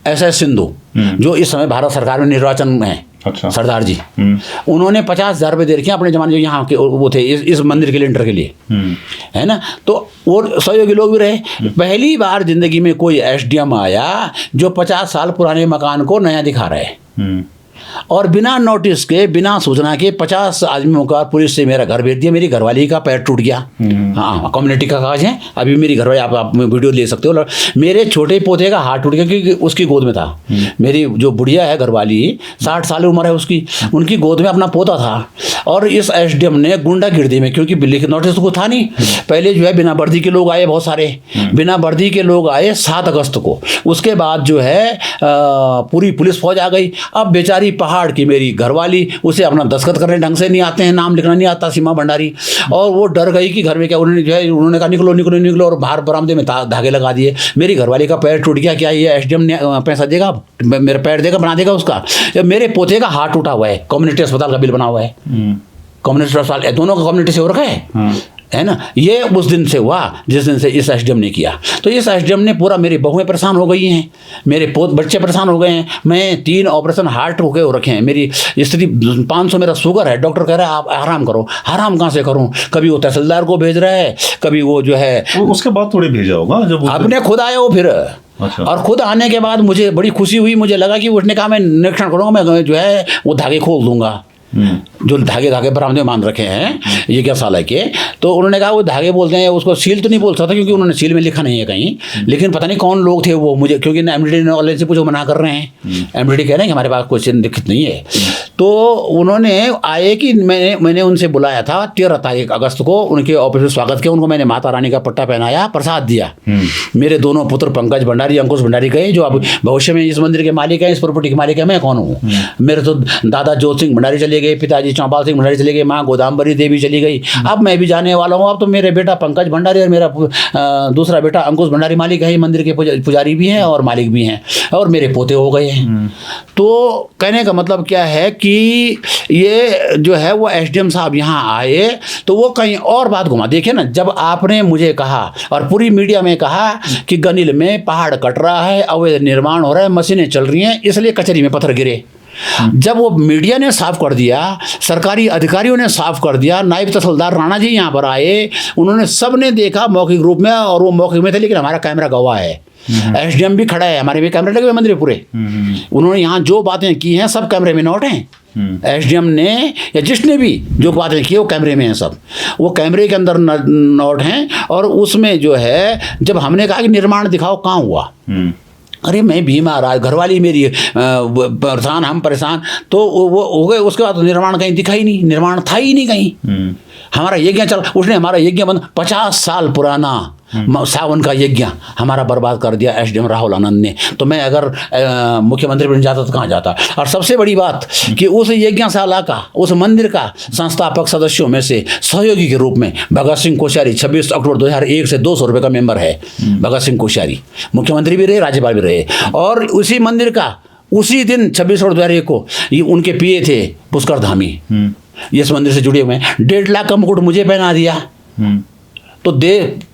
एसएस सिंधु जो इस समय भारत सरकार में निर्वाचन में है। अच्छा। सरदार जी, उन्होंने 50,000 रुपये दे रखे अपने जमाने जो यहाँ के वो थे इस मंदिर के लिंटर के लिए, है ना। तो वो सहयोगी लोग भी रहे। पहली बार जिंदगी में कोई एसडीएम आया जो 50 साल पुराने मकान को नया दिखा रहा है, और बिना नोटिस के, बिना सूचना के 50 आदमियों का पुलिस से मेरा घर भेज दिया। मेरी घरवाली का पैर टूट गया। हाँ, कम्युनिटी का कागज है, अभी मेरी घरवाली, आप वीडियो ले सकते हो। मेरे छोटे पोते का हाथ टूट गया क्योंकि उसकी गोद में था। मेरी जो बुढ़िया है घरवाली, 60 साल उम्र है उसकी, उनकी गोद में अपना पोता था। और इस एसडीएम ने गुंडागिर्दी में, क्योंकि नोटिस को था नहीं, पहले जो है बिना वर्दी के लोग आए, बहुत सारे बिना वर्दी के लोग आए 7 अगस्त को। उसके बाद जो है पूरी पुलिस फौज आ गई। अब बेचारी पहाड़ की मेरी घरवाली, उसे अपना दस्तखत करने ढंग से नहीं आते हैं, नाम लिखना नहीं आता, सीमा भंडारी, और वो डर गई कि घर में क्या, उन्होंने कहा निकलो निकलो निकलो, और बाहर बरामदे में धागे लगा दिए। मेरी घरवाली का पैर टूट गया, क्या ये एसडीएम ने पैसा देगा, मेरा पैर देगा, बना देगा उसका? मेरे पोते का हाथ टूटा हुआ है, कम्युनिटी अस्पताल का बिल बना हुआ है, कम्युनिटी अस्पताल दोनों का कम्युनिटी से हो रखा है ना। ये उस दिन से हुआ जिस दिन से इस एसडीएम ने किया। तो इस एसडीएम ने पूरा, मेरी बहुएं परेशान हो गई हैं, मेरे बच्चे परेशान हो गए हैं, मैं 3 ऑपरेशन हार्ट हो रखे हैं, मेरी स्थिति 500 मेरा शुगर है, डॉक्टर कह रहा है आप आराम करो। आराम कहाँ से करूँ? कभी वो तहसीलदार को भेज रहा है, कभी वो जो है, उसके बाद थोड़ी भेजा होगा जब आपने खुद आया हो फिर। अच्छा। और खुद आने के बाद मुझे बड़ी खुशी हुई, मुझे लगा कि उसने कहा मैं निरीक्षण करूँगा, मैं जो है वो धागे खोल दूंगा, जो धागे बरामदे में बांध रखे हैं, ये क्या साल है के। तो उन्होंने कहा वो धागे बोलते हैं, उसको सील तो नहीं बोल सकता क्योंकि उन्होंने सील में लिखा नहीं है कहीं, लेकिन पता नहीं कौन लोग थे वो, मुझे क्योंकि एमडीडी नॉलेज से पूछो, मना कर रहे हैं। एमडीडी कह रहे हैं कि हमारे पास कोई लिखित नहीं है। तो उन्होंने आए कि मैंने उनसे बुलाया था 13 अगस्त को, उनके ऑफिस में स्वागत किया, उनको मैंने माता रानी का पट्टा पहनाया, प्रसाद दिया। मेरे दोनों पुत्र पंकज भंडारी, अंकुश भंडारी गए, जो अब भविष्य में इस मंदिर के मालिक हैं, इस प्रॉपर्टी के मालिक है। मैं कौन हूँ? मेरे तो दादा जोत सिंह भंडारी चले गए, पिताजी चौपाल सिंह भंडारी चले गए, माँ गोदाम्बरी देवी चली गई, अब मैं भी जाने वाला हूँ। अब तो मेरे बेटा पंकज भंडारी और मेरा दूसरा बेटा अंकुश भंडारी मालिक है, ये मंदिर के पुजारी भी हैं और मालिक भी हैं, और मेरे पोते हो गए हैं। तो कहने का मतलब क्या है कि ये जो है वो एसडीएम साहब यहाँ आए तो वो कहीं और बात घुमा। देखिए ना, जब आपने मुझे कहा और पूरी मीडिया में कहा कि गनील में पहाड़ कट रहा है, अवैध निर्माण हो रहा है, मशीनें चल रही हैं, इसलिए कचहरी में पत्थर गिरे, जब वो मीडिया ने साफ कर दिया, सरकारी अधिकारियों ने साफ कर दिया, नायब तहसीलदार राणा जी यहाँ पर आए, उन्होंने सबने देखा मौखिक रूप में, और वो मौखिक में थे, लेकिन हमारा कैमरा गवाह है, एसडीएम भी खड़ा है, हमारे भी कैमरे लगे हुए मंदिर पूरे। उन्होंने यहाँ जो बातें की हैं सब कैमरे में नोट हैं। एसडीएम ने या जिसने भी जो बातें की वो कैमरे में हैं, सब वो कैमरे के अंदर नोट हैं। और उसमें जो है, जब हमने कहा कि निर्माण दिखाओ कहाँ हुआ, अरे मैं बीमार, आज घरवाली मेरी परेशान, हम परेशान, तो वो हो गए। उसके बाद निर्माण कहीं दिखा ही नहीं, निर्माण था ही नहीं कहीं। हमारा यज्ञ चल, उसने हमारा यज्ञ बंद 50 साल पुराना सावन का यज्ञ हमारा बर्बाद कर दिया एसडीएम राहुल आनंद ने। तो मैं अगर मुख्यमंत्री बन जाता तो कहाँ जाता। और सबसे बड़ी बात कि उस यज्ञशाला का, उस मंदिर का संस्थापक सदस्यों में से सहयोगी के रूप में भगत सिंह कोश्यारी 26 अक्टूबर 2001 से 200 रुपये का मेंबर है। भगत सिंह कोश्यारी मुख्यमंत्री भी रहे, राज्यपाल भी रहे। और उसी मंदिर का उसी दिन 26 अक्टूबर 2001 को ये उनके पिए थे पुष्कर धामी, इस मंदिर से जुड़े हुए हैं। 1.5 लाख का मुकुट मुझे पहना दिया। तो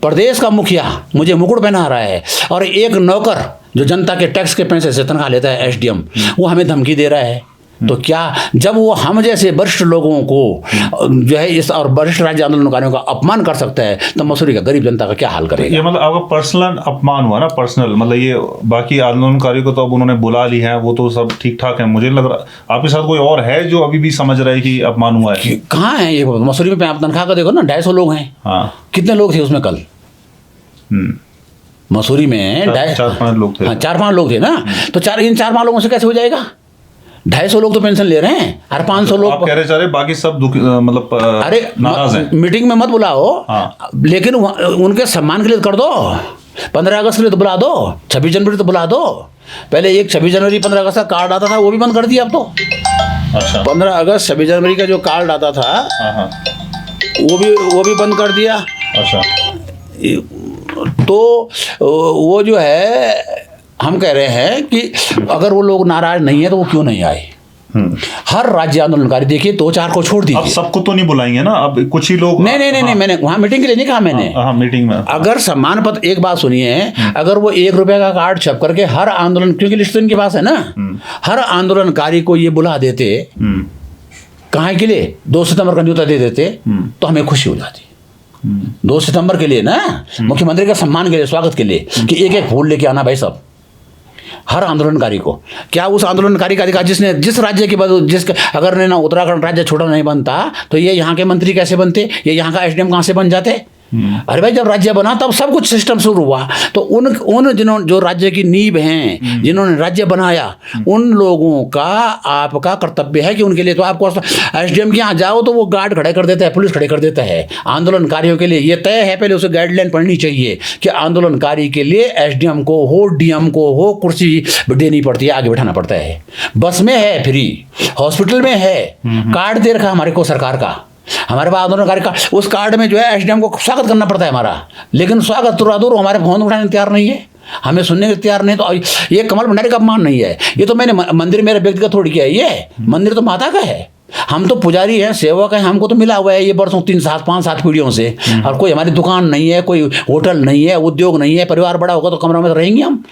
प्रदेश का मुखिया मुझे मुकुट पहना रहा है, और एक नौकर जो जनता के टैक्स के पैसे से तनख्वाह लेता है एसडीएम, वो हमें धमकी दे रहा है। तो क्या जब वो हम जैसे वरिष्ठ लोगों को जो है इस और वरिष्ठ राज्य आंदोलनकारियों का अपमान कर सकता है, तो मसूरी का गरीब जनता का क्या हाल करेगा। ये मतलब आपका पर्सनल अपमान हुआ ना, पर्सनल। मतलब ये बाकी आंदोलनकारियों को तो अब उन्होंने बुला ली है, वो तो सब ठीक ठाक है। मुझे लग रहा आपके साथ कोई और है जो अभी भी समझ रहा है कि अपमान हुआ है। कहाँ है ये मसूरी में? आप तनख्वाह का देखो ना, 250 लोग हैं। हाँ, कितने लोग थे उसमें कल मसूरी में? 4-5 लोग थे। हाँ, 4-5 लोग थे ना। तो इन 4-5 लोगों से कैसे हो जाएगा? 250 लोग तो पेंशन ले रहे हैं, और 500 लोग आप कह रहे चाहे बाकी सब मतलब अरे नाराज हैं। मीटिंग में मत बुलाओ। हाँ। लेकिन उनके सम्मान के लिए कर दो। 15 अगस्त के लिए तो बुला दो, 26 जनवरी तो बुला दो। पहले एक 26 जनवरी 15 अगस्त का कार्ड आता था, वो भी बंद कर दिया अब तो। अच्छा। 15 अगस्त 26 जनवरी का जो कार्ड आता था, हाँ, वो भी बंद कर दिया। अच्छा। तो वो जो है, हम कह रहे हैं कि अगर वो लोग नाराज नहीं है तो वो क्यों नहीं आए। हर राज्य आंदोलनकारी देखिए 2-4 को छोड़ दीजिए। अब सबको तो नहीं बुलाएंगे ना, अब कुछ ही लोग। नहीं, मैंने वहाँ मीटिंग के लिए नहीं कहा मैंने। हाँ, मीटिंग में अगर सम्मान पत्र, एक बात सुनिए, अगर वो 1 रुपये का कार्ड छप करके हर आंदोलन, क्योंकि लिस्ट इनके पास है ना, हर आंदोलनकारी को ये बुला देते, कहाँ के लिए 2 सितंबर का न्योता दे देते, तो हमें खुशी हो जाती। 2 सितंबर के लिए ना, मुख्यमंत्री का सम्मान के लिए, स्वागत के लिए, कि एक फूल लेके आना भाई सब, हर आंदोलनकारी को। क्या उस आंदोलनकारी का अधिकार जिसने, जिस राज्य के बाद, अगर ना उत्तराखंड राज्य छोटा नहीं बनता तो ये यहाँ के मंत्री कैसे बनते, ये यहाँ का एसडीएम कहाँ से बन जाते? अरे भाई, जब राज्य बना तब सब कुछ सिस्टम शुरू हुआ। तो उन जिन्होंने, जो राज्य की नींव हैं, जिन्होंने राज्य बनाया, उन लोगों का आपका कर्तव्य है कि उनके लिए तो आपको एसडीएम के यहाँ जाओ तो वो गार्ड खड़े कर देता है, पुलिस खड़े कर देता है। आंदोलनकारियों के लिए ये तय है, पहले उसे गाइडलाइन पढ़नी चाहिए कि आंदोलनकारी के लिए एसडीएम को हो, डीएम को हो, कुर्सी देनी पड़ती है, आगे बैठाना पड़ता है। बस में है फ्री, हॉस्पिटल में है, कार्ड दे रखा हमारे को सरकार का, हमारे पास आंदोलनकारी का, उस कार्ड में जो है एसडीएम को स्वागत करना पड़ता है हमारा। लेकिन स्वागत तुरादूर हमारे फोन उठाने तैयार नहीं है, हमें सुनने के तैयार नहीं। तो ये कमल भंडारी का अपमान नहीं है, ये तो मैंने मंदिर मेरे व्यक्तिगत थोड़ी किया है, ये मंदिर तो माता का है। हम तो पुजारी हैं, सेवक हैं, हमको तो मिला हुआ है ये वर्षों 3-5-7 पीढ़ियों से। और कोई हमारी दुकान नहीं है, कोई होटल नहीं है, उद्योग नहीं है। परिवार बड़ा होगा तो कमरा में तो रहेंगे हम।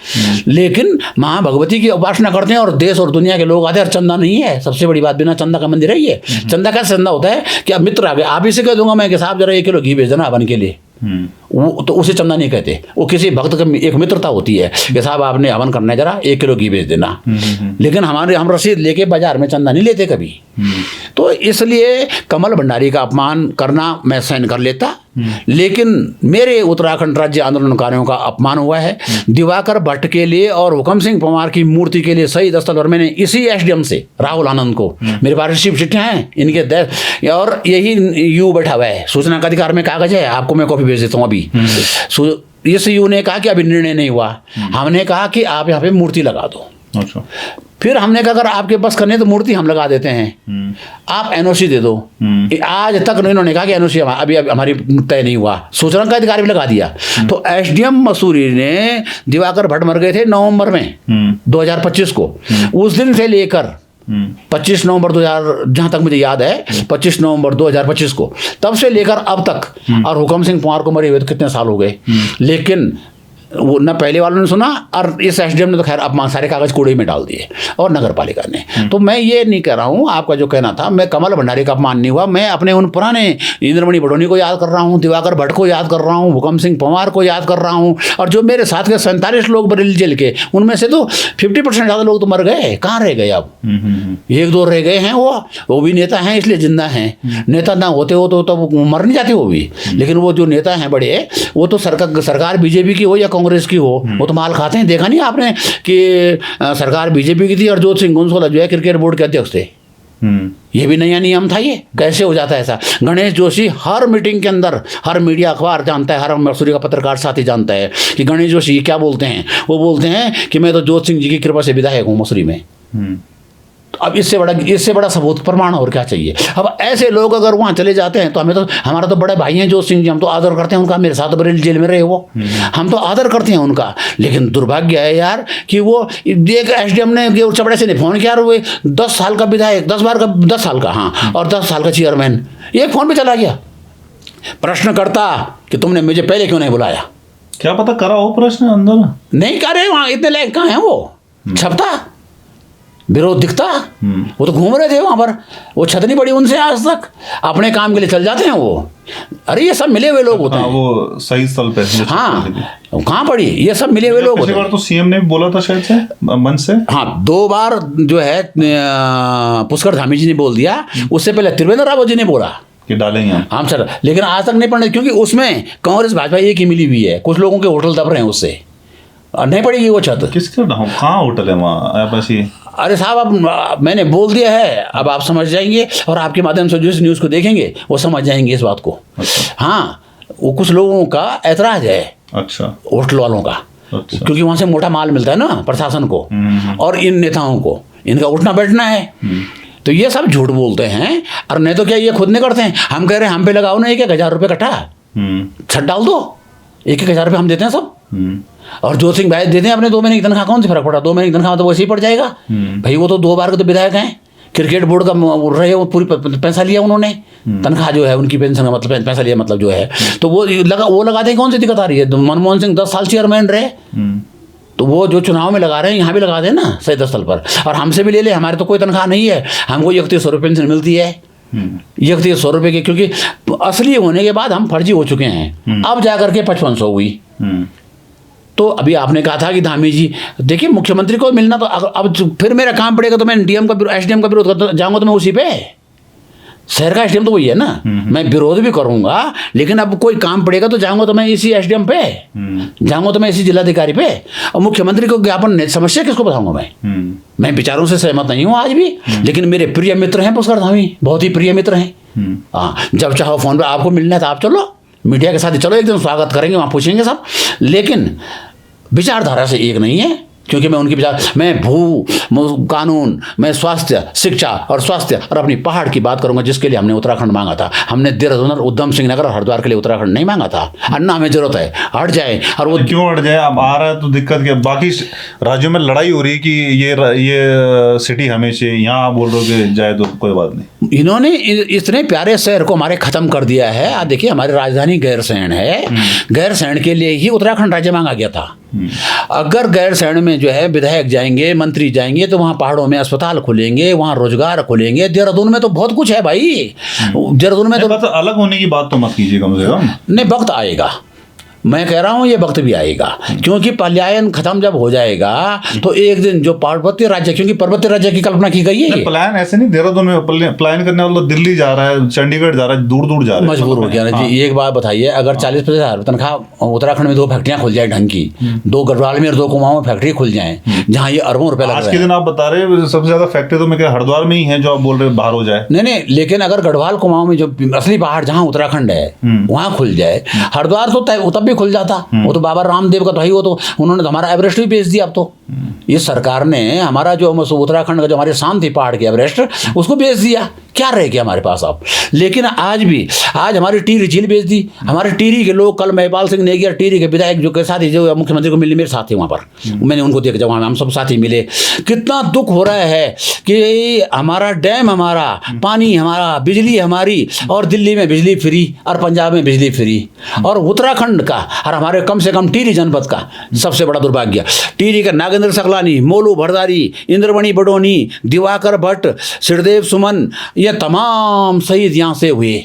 लेकिन माँ भगवती की उपासना करते हैं और देश और दुनिया के लोग आते हैं। और चंदा नहीं है, सबसे बड़ी बात, बिना चंदा का मंदिर है ये। चंदा कैसे चंदा होता है कि अब मित्र आ गए, आप इसे कह दूंगा मैं कि साहब जरा 1 किलो घी भेज देना हवन के लिए, वो तो उसे चंदा नहीं कहते। वो किसी भक्त की एक मित्रता होती है कि साहब आपने हवन करना है, जरा 1 किलो घी भेज देना। लेकिन हम रसीद लेके बाजार में चंदा नहीं लेते कभी। तो इसलिए कमल भंडारी का अपमान करना मैं सहन कर लेता, लेकिन मेरे उत्तराखंड राज्य आंदोलनकारियों का अपमान हुआ है। दिवाकर भट्ट के लिए और हुकम सिंह पंवार की मूर्ति के लिए शहीद स्थल पर मैंने इसी एसडीएम से राहुल आनंद को, मेरे पास रिसिप्ट चिट्ठियाँ हैं इनके, और यही यू बैठा हुआ है, सूचना का अधिकार में कागज है, आपको मैं कॉपी भेज देता हूँ अभी। इस यू ने कहा कि अभी निर्णय नहीं हुआ, हमने कहा कि आप यहाँ पे मूर्ति लगा दो। अच्छा। फिर हमने कहा अगर आपके पास करने तो मूर्ति हम लगा देते हैं, आप एनओसी दे दो। आज तक इन्होंने कहा कि एनओसी अभी हमारी तय नहीं हुआ, सूचना का अधिकार भी लगा दिया। तो एसडीएम मसूरी ने, दिवाकर भट्ट मर गए थे नवंबर में 2025 को, उस दिन से लेकर 25 नवंबर 2000, जहाँ तक मुझे याद है 25 नवंबर 2025 को, तब से लेकर अब तक, और हुकम सिंह पंवार को मरे हुए तो कितने साल हो गए, लेकिन वो न पहले वालों ने सुना, और इस एसडीएम ने तो खैर अपमान सारे कागज कूड़े में डाल दिए, और नगर पालिका ने। तो मैं ये नहीं कह रहा हूँ, आपका जो कहना था, मैं कमल भंडारी का अपमान नहीं हुआ, मैं अपने उन पुराने इंद्रमणि बडोनी को याद कर रहा हूँ, दिवाकर भट्ट को याद कर रहा हूँ, हुकम सिंह पंवार को याद कर रहा हूँ, और जो मेरे साथ के 47 लोग बरेली जेल के, उनमें से तो 50% ज़्यादा लोग तो मर गए, कहाँ रह गए अब? 1-2 रह गए हैं, वो भी नेता हैं इसलिए जिंदा हैं। नेता ना होते हो तो मर नहीं जाते वो भी। लेकिन वो जो नेता हैं बड़े, वो तो सरकार बीजेपी की हो या कांग्रेस की हो, वो तो माल खाते हैं। देखा नहीं आपने कि सरकार बीजेपी की थी और जोत सिंह गुंसोला जो है क्रिकेट बोर्ड के अध्यक्ष थे, ये भी नया नियम था। ये कैसे हो जाता है ऐसा? गणेश जोशी हर मीटिंग के अंदर, हर मीडिया अखबार जानता है, हर मसूरी का पत्रकार साथी जानता है कि गणेश जोशी क्या बोलते हैं। वो बोलते हैं कि मैं तो जोत सिंह जी की कृपा से विधायक हूँ मसूरी में। तो अब इससे बड़ा सबूत प्रमाण और क्या चाहिए? अब ऐसे लोग अगर वहाँ चले जाते हैं तो हमारा तो बड़े भाई हैं जोत सिंह जी, हम तो आदर करते हैं उनका। मेरे साथ बरेली जेल में रहे वो, हम तो आदर करते हैं उनका। लेकिन दुर्भाग्य है यार कि वो एक एसडीएम ने चपड़े से ने फ़ोन किया, वो 10 साल का विधायक, 10 साल का, हाँ, और 10 साल का चेयरमैन, एक फ़ोन पे चला गया। प्रश्न करता कि तुमने मुझे पहले क्यों नहीं बुलाया? क्या पता करा हो प्रश्न अंदर, नहीं करे। वहाँ इतने लायक कहाँ हैं वो? छपता विरोध दिखता, वो तो घूम रहे थे वहाँ पर, वो छत नहीं पड़ी उनसे आज तक, अपने काम के लिए चल जाते हैं वो। अरे ये सब मिले हुए लोग होते हैं। वो सही स्थल पे, हाँ, कहाँ पड़ी? ये सब मिले हुए लोग होते हैं। तो सीएम ने भी बोला था शायद से मन से, हाँ, 2 बार जो है पुष्कर धामी जी ने बोल दिया, उससे पहले त्रिवेंद्र रावत जी ने बोला कि डालेंगे हम सर, लेकिन आज तक नहीं पड़ने, क्योंकि उसमें कांग्रेस भाजपा एक ही मिली हुई है। कुछ लोगों के होटल दब रहे हैं उससे, और नहीं पड़ेगी वो छत। किसके कहाँ होटल है वहाँ ऐसी? अरे साहब, अब मैंने बोल दिया है, अब आप समझ जाएंगे, और आपके माध्यम से जो इस न्यूज़ को देखेंगे वो समझ जाएंगे इस बात को। अच्छा। हाँ, वो कुछ लोगों का ऐतराज है, अच्छा, होटल वालों का। अच्छा। क्योंकि वहाँ से मोटा माल मिलता है ना प्रशासन को और इन नेताओं को, इनका उठना बैठना है। तो ये सब झूठ बोलते हैं। और नहीं तो क्या ये खुद नहीं करते हैं? हम कह रहे हैं हम पे लगाओ ना 1,000 रुपये कट्ठा, छत डाल दो, 1,000 रुपये हम देते हैं सब। और जोत सिंह भाई देते हैं अपने 2 महीने की तनख्वाह, कौन सी फर्क पड़ा? 2 महीने की तनख्वाह तो वैसे ही पड़ जाएगा भाई। वो तो 2 बार के तो विधायक हैं, क्रिकेट बोर्ड का रहे, वो पूरी पैसा लिया उन्होंने, तनख्वाह जो है उनकी पेंशन का मतलब पैसा लिया मतलब जो है, तो वो लगाते हैं। कौन सी दिक्कत आ रही है? मनमोहन सिंह 10 साल चेयरमैन रहे, तो वो जो चुनाव में लगा रहे हैं यहाँ भी लगा दें ना सही स्थल पर। और हमसे भी ले ले, हमारे तो कोई तनख्वाह नहीं है, हमको 3100 रुपये पेंशन मिलती है, 3100 रुपये की, क्योंकि असली होने के बाद हम फर्जी हो चुके हैं। अब जा करके 5500 हुई। तो अभी आपने कहा था कि धामी जी, देखिए मुख्यमंत्री को मिलना, तो अब फिर मेरा काम पड़ेगा तो मैं डीएम का एसडीएम का विरोध करता जाऊँगा, तो मैं उसी पे, शहर का एसडीएम तो वही है ना, मैं विरोध भी करूंगा, लेकिन अब कोई काम पड़ेगा तो जाऊंगा तो मैं इसी एसडीएम पे, जाऊंगा तो मैं इसी जिलाधिकारी पे। और मुख्यमंत्री को ज्ञापन समस्या किसको बताऊंगा मैं विचारों से सहमत नहीं हूँ आज भी, लेकिन मेरे प्रिय मित्र हैं पुष्कर धामी, बहुत ही प्रिय मित्र हैं। हाँ, जब चाहो फोन पे आपको मिलना है तो आप चलो, मीडिया के साथ ही चलो, एक दिन स्वागत करेंगे, वहाँ पूछेंगे सब। लेकिन विचारधारा से एक नहीं है, क्योंकि मैं उनकी विचार, मैं कानून, मैं स्वास्थ्य, शिक्षा और स्वास्थ्य और अपनी पहाड़ की बात करूंगा, जिसके लिए हमने उत्तराखंड मांगा था। हमने देहरादून, उधम सिंह नगर और हरिद्वार के लिए उत्तराखंड नहीं मांगा था। अन्ना हमें जरूरत है, हट जाए। और वो क्यों हट जाए? अब आ रहा है तो दिक्कत क्या? बाकी राज्यों में लड़ाई हो रही है कि ये सिटी हमें चाहिए, यहाँ आप बोल रहे हो कि जाए तो कोई बात नहीं। इन्होंने इतने प्यारे शहर को हमारे खत्म कर दिया है। आप देखिए, हमारी राजधानी गैरसैंण है, गैरसैंण के लिए ही उत्तराखंड राज्य मांगा गया था। अगर गैरसैंण में जो है विधायक जाएंगे, मंत्री जाएंगे, तो वहाँ पहाड़ों में अस्पताल खुलेंगे, वहाँ रोजगार खुलेंगे। देहरादून में तो बहुत कुछ है भाई, देहरादून में तो अलग होने की बात तो मत कीजिए कम से कम। नहीं, वक्त आएगा, मैं कह रहा हूँ ये वक्त भी आएगा, क्योंकि पलायन खत्म जब हो जाएगा तो एक दिन जो पर्वतीय राज्य, क्योंकि पर्वतीय राज्य की कल्पना की गई है। पलायन ऐसे नहीं, देहरादून में पलायन करने वाला दिल्ली जा रहा है, चंडीगढ़ जा रहा है, दूर दूर जा रहा है, मजबूर हो गया ना जी। एक बात बताइए, अगर 40-50 हज़ार तनख्वाह उत्तराखंड में 2 फैक्ट्रियां खुल जाए ढंग की, 2 गढ़वाल में और 2 कुमाऊं में फैक्ट्री खुल जाए, जहाँ ये अरबों रुपए लग रहे हैं। आज के दिन आप बता रहे हैं सबसे ज्यादा फैक्ट्री तो मैं क्या हरिद्वार में ही है, जो आप बोल रहे हैं बाहर हो जाए। नहीं, लेकिन अगर गढ़वाल कुमाऊं में जो असली पहाड़ जहाँ उत्तराखंड है वहाँ खुल जाए, हरिद्वार तो तब भी खुल जाता। वो तो बाबा रामदेव का तो है, वो तो उन्होंने तो हमारा एवरेस्ट भी बेच दिया। अब तो ये सरकार ने हमारा जो उत्तराखंड का जो हमारे शांति पहाड़ के एवरेस्ट, उसको बेच दिया। क्या रह गया हमारे पास अब? लेकिन आज हमारी टिहरी झील बेच दी। हमारे टिहरी के लोग, कल महिपाल सिंह नेगी, टिहरी के विधायक जो के साथी, जो मुख्यमंत्री को मिलने मेरे साथ थे वहाँ पर, मैंने उनको देखा, जब हम सब साथी मिले, कितना दुख हो रहा है कि हमारा डैम, हमारा पानी, हमारा बिजली हमारी, और दिल्ली में बिजली फ्री और पंजाब में बिजली फ्री, और उत्तराखंड का और हमारे कम से कम टिहरी जनपद का सबसे बड़ा दुर्भाग्य, टिहरी का नागेंद्र सकलानी, मोलू भरदारी, इंद्रमणि बडोनी, दिवाकर भट्ट, सिरदेव सुमन, ये तमाम शहीद यहाँ से हुए,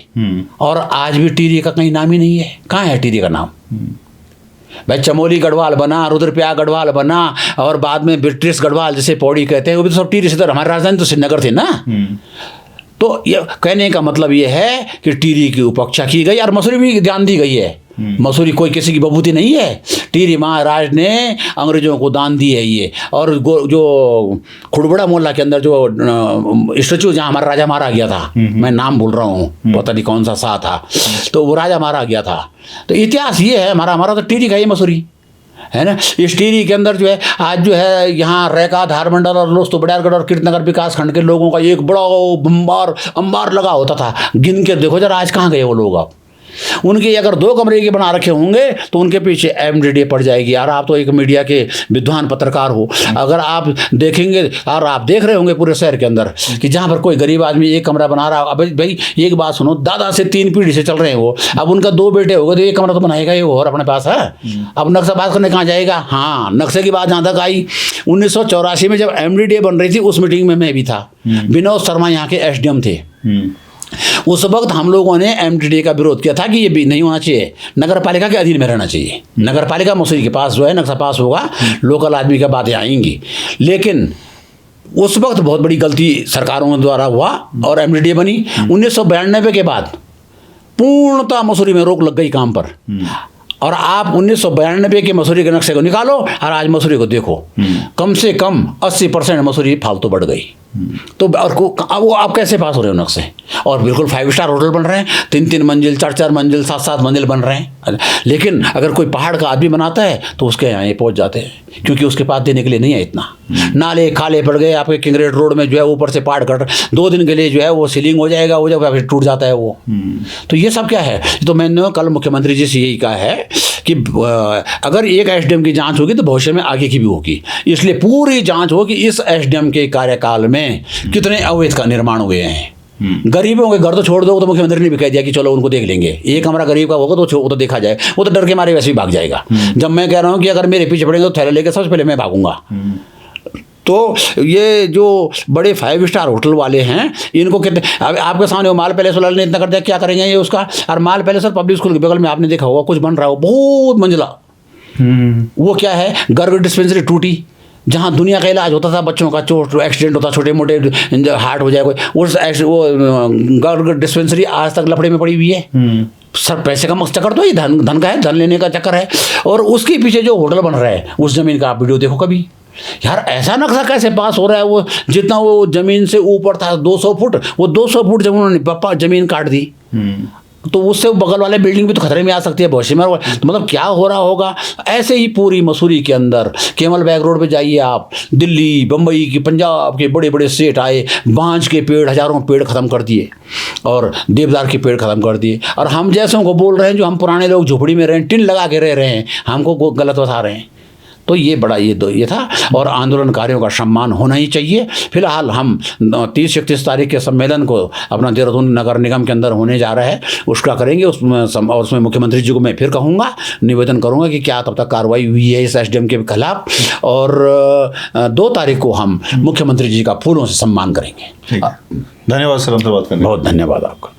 और आज भी टिहरी का कहीं नाम ही नहीं है। कहाँ है टिहरी का नाम? भाई चमोली गढ़वाल बना, रुद्रप्रयाग गढ़वाल बना, और बाद में ब्रिटिश गढ़वाल जिसे पौड़ी कहते हैं, वो भी तो सब टिहरी से। हमारी राजधानी तो श्रीनगर थी ना। तो ये कहने का मतलब ये है कि टिहरी की उपेक्षा की गई, और मसूरी भी ध्यान दी गई है। मसूरी कोई किसी की बबूती नहीं है। टिहरी महाराज ने अंग्रेजों को दान दी है ये। और जो खुड़बड़ा मोहल्ला के अंदर जो स्टेचू जहाँ हमारा राजा मारा गया था, मैं नाम भूल रहा हूँ, पता नहीं कौन सा शाह था, तो वो राजा मारा गया था। तो इतिहास ये है हमारा तो टिहरी का ही मसूरी है ना। इस टिहरी के अंदर जो है आज जो है यहाँ रैका, धारमंडल और लोस्तो बड़ियारगढ़ और कीर्तनगर विकास खंड के लोगों का एक बड़ा अंबार लगा होता था। गिन के देखो जरा आज कहाँ गए वो लोग। अब उनके अगर 2 कमरे के बना रखे होंगे तो उनके पीछे MDDA पड़ जाएगी। यार आप तो एक मीडिया के विद्वान पत्रकार हो, अगर आप देखेंगे और आप देख रहे होंगे पूरे शहर के अंदर कि जहाँ पर कोई गरीब आदमी एक कमरा बना रहा है। अब भाई एक बात सुनो, दादा से 3 पीढ़ी से चल रहे हैं वो, अब उनका 2 बेटे हो गए तो एक कमरा तो बनाएगा ही वो और अपने पास है। अब नक्शा बात करने कहाँ जाएगा। हाँ, नक्शे की बात जहाँ तक आई 1984 में जब MDDA बन रही थी उस मीटिंग में मैं भी था। विनोद शर्मा यहाँ के SDM थे। उस वक्त हम लोगों ने MDDA का विरोध किया था कि ये भी नहीं होना चाहिए, नगर पालिका के अधीन में रहना चाहिए। नगर पालिका मसूरी के पास जो है नक्शा पास होगा, लोकल आदमी की बातें आएंगी। लेकिन उस वक्त बहुत बड़ी गलती सरकारों द्वारा हुआ और MDDA बनी। 1992 के बाद पूर्णतः मसूरी में रोक लग गई काम पर। और आप 1992 के मसूरी के नक्शे को निकालो और आज मसूरी को देखो, कम से कम 80% मसूरी फालतू बढ़ गई। तो और अब वो आप कैसे पास हो रहे हो नक्शे। और बिल्कुल 5 स्टार होटल बन रहे हैं, 3-3 मंजिल, 4-4 मंजिल, 7-7 मंजिल बन रहे हैं। लेकिन अगर कोई पहाड़ का आदमी बनाता है तो उसके यहाँ ये पहुँच जाते हैं, क्योंकि उसके पास देने के लिए नहीं है इतना। नाले खाले पड़ गए आपके किंगरेट रोड में जो है, ऊपर से पहाड़ कट 2 दिन के लिए जो है वो सीलिंग हो जाएगा, वो जब फिर टूट जाता है वो। तो ये सब क्या है। तो मैंने कल मुख्यमंत्री जी से यही कहा है कि अगर एक SDM की जांच होगी तो भविष्य में आगे की भी होगी। इसलिए पूरी जांच हो कि इस SDM के कार्यकाल में कितने अवैध का निर्माण हुए हैं। गरीबों के घर तो छोड़ दो, तो मुख्यमंत्री ने भी कह दिया कि चलो उनको देख लेंगे। एक कमरा गरीब का होगा तो वो तो देखा जाए, वो तो डर के मारे वैसे ही भाग जाएगा। जब मैं कह रहा हूँ कि अगर मेरे पीछे पड़ेंगे तो थैले लेकर सबसे पहले मैं भागूंगा। तो ये जो बड़े 5 स्टार होटल वाले हैं इनको कितने, अब आपके सामने वो माल पैलेस वाले ने इतना कर दिया, क्या करेंगे ये उसका। और माल पैलेस और पब्लिक स्कूल के बगल में आपने देखा होगा कुछ बन रहा हो बहुत मंजिला। वो क्या है, गर्ग डिस्पेंसरी टूटी, जहाँ दुनिया का इलाज होता था बच्चों का, चोट एक्सीडेंट होता, छोटे मोटे हार्ट हो जाए कोई, वो गर्ग डिस्पेंसरी आज तक लफड़े में पड़ी हुई है। सर पैसे का चक्कर तो ये धन का है, धन लेने का चक्कर है। और उसके पीछे जो होटल बन रहा है उस जमीन का आप वीडियो देखो कभी। यार ऐसा नक्शा कैसे पास हो रहा है। वो जितना वो जमीन से ऊपर था 200 फुट, वो 200 फुट जब उन्होंने जमीन काट दी तो उससे बगल वाले बिल्डिंग भी तो खतरे में आ सकती है भविष्य में। तो मतलब क्या हो रहा होगा। ऐसे ही पूरी मसूरी के अंदर केमल बैग रोड पे जाइए आप, दिल्ली, बम्बई की, पंजाब के बड़े बड़े सेठ आए, बांज के पेड़, हजारों पेड़ ख़त्म कर दिए और देवदार के पेड़ ख़त्म कर दिए। और हम जैसों को बोल रहे हैं, जो हम पुराने लोग झोपड़ी में रहे हैं, टिन लगा के रह रहे हैं, हमको गलत बता रहे हैं। तो ये बड़ा ये था। और आंदोलनकारियों का सम्मान होना ही चाहिए। फिलहाल हम 30-31 तारीख के सम्मेलन को अपना देहरादून नगर निगम के अंदर होने जा रहा है, उसका करेंगे। उसमें मुख्यमंत्री जी को मैं फिर कहूँगा, निवेदन करूँगा कि क्या तब तक कार्रवाई हुई है इस SDM के खिलाफ। और 2 तारीख को हम मुख्यमंत्री जी का फूलों से सम्मान करेंगे। धन्यवाद सर, हमसे बात करने। बहुत धन्यवाद आपका।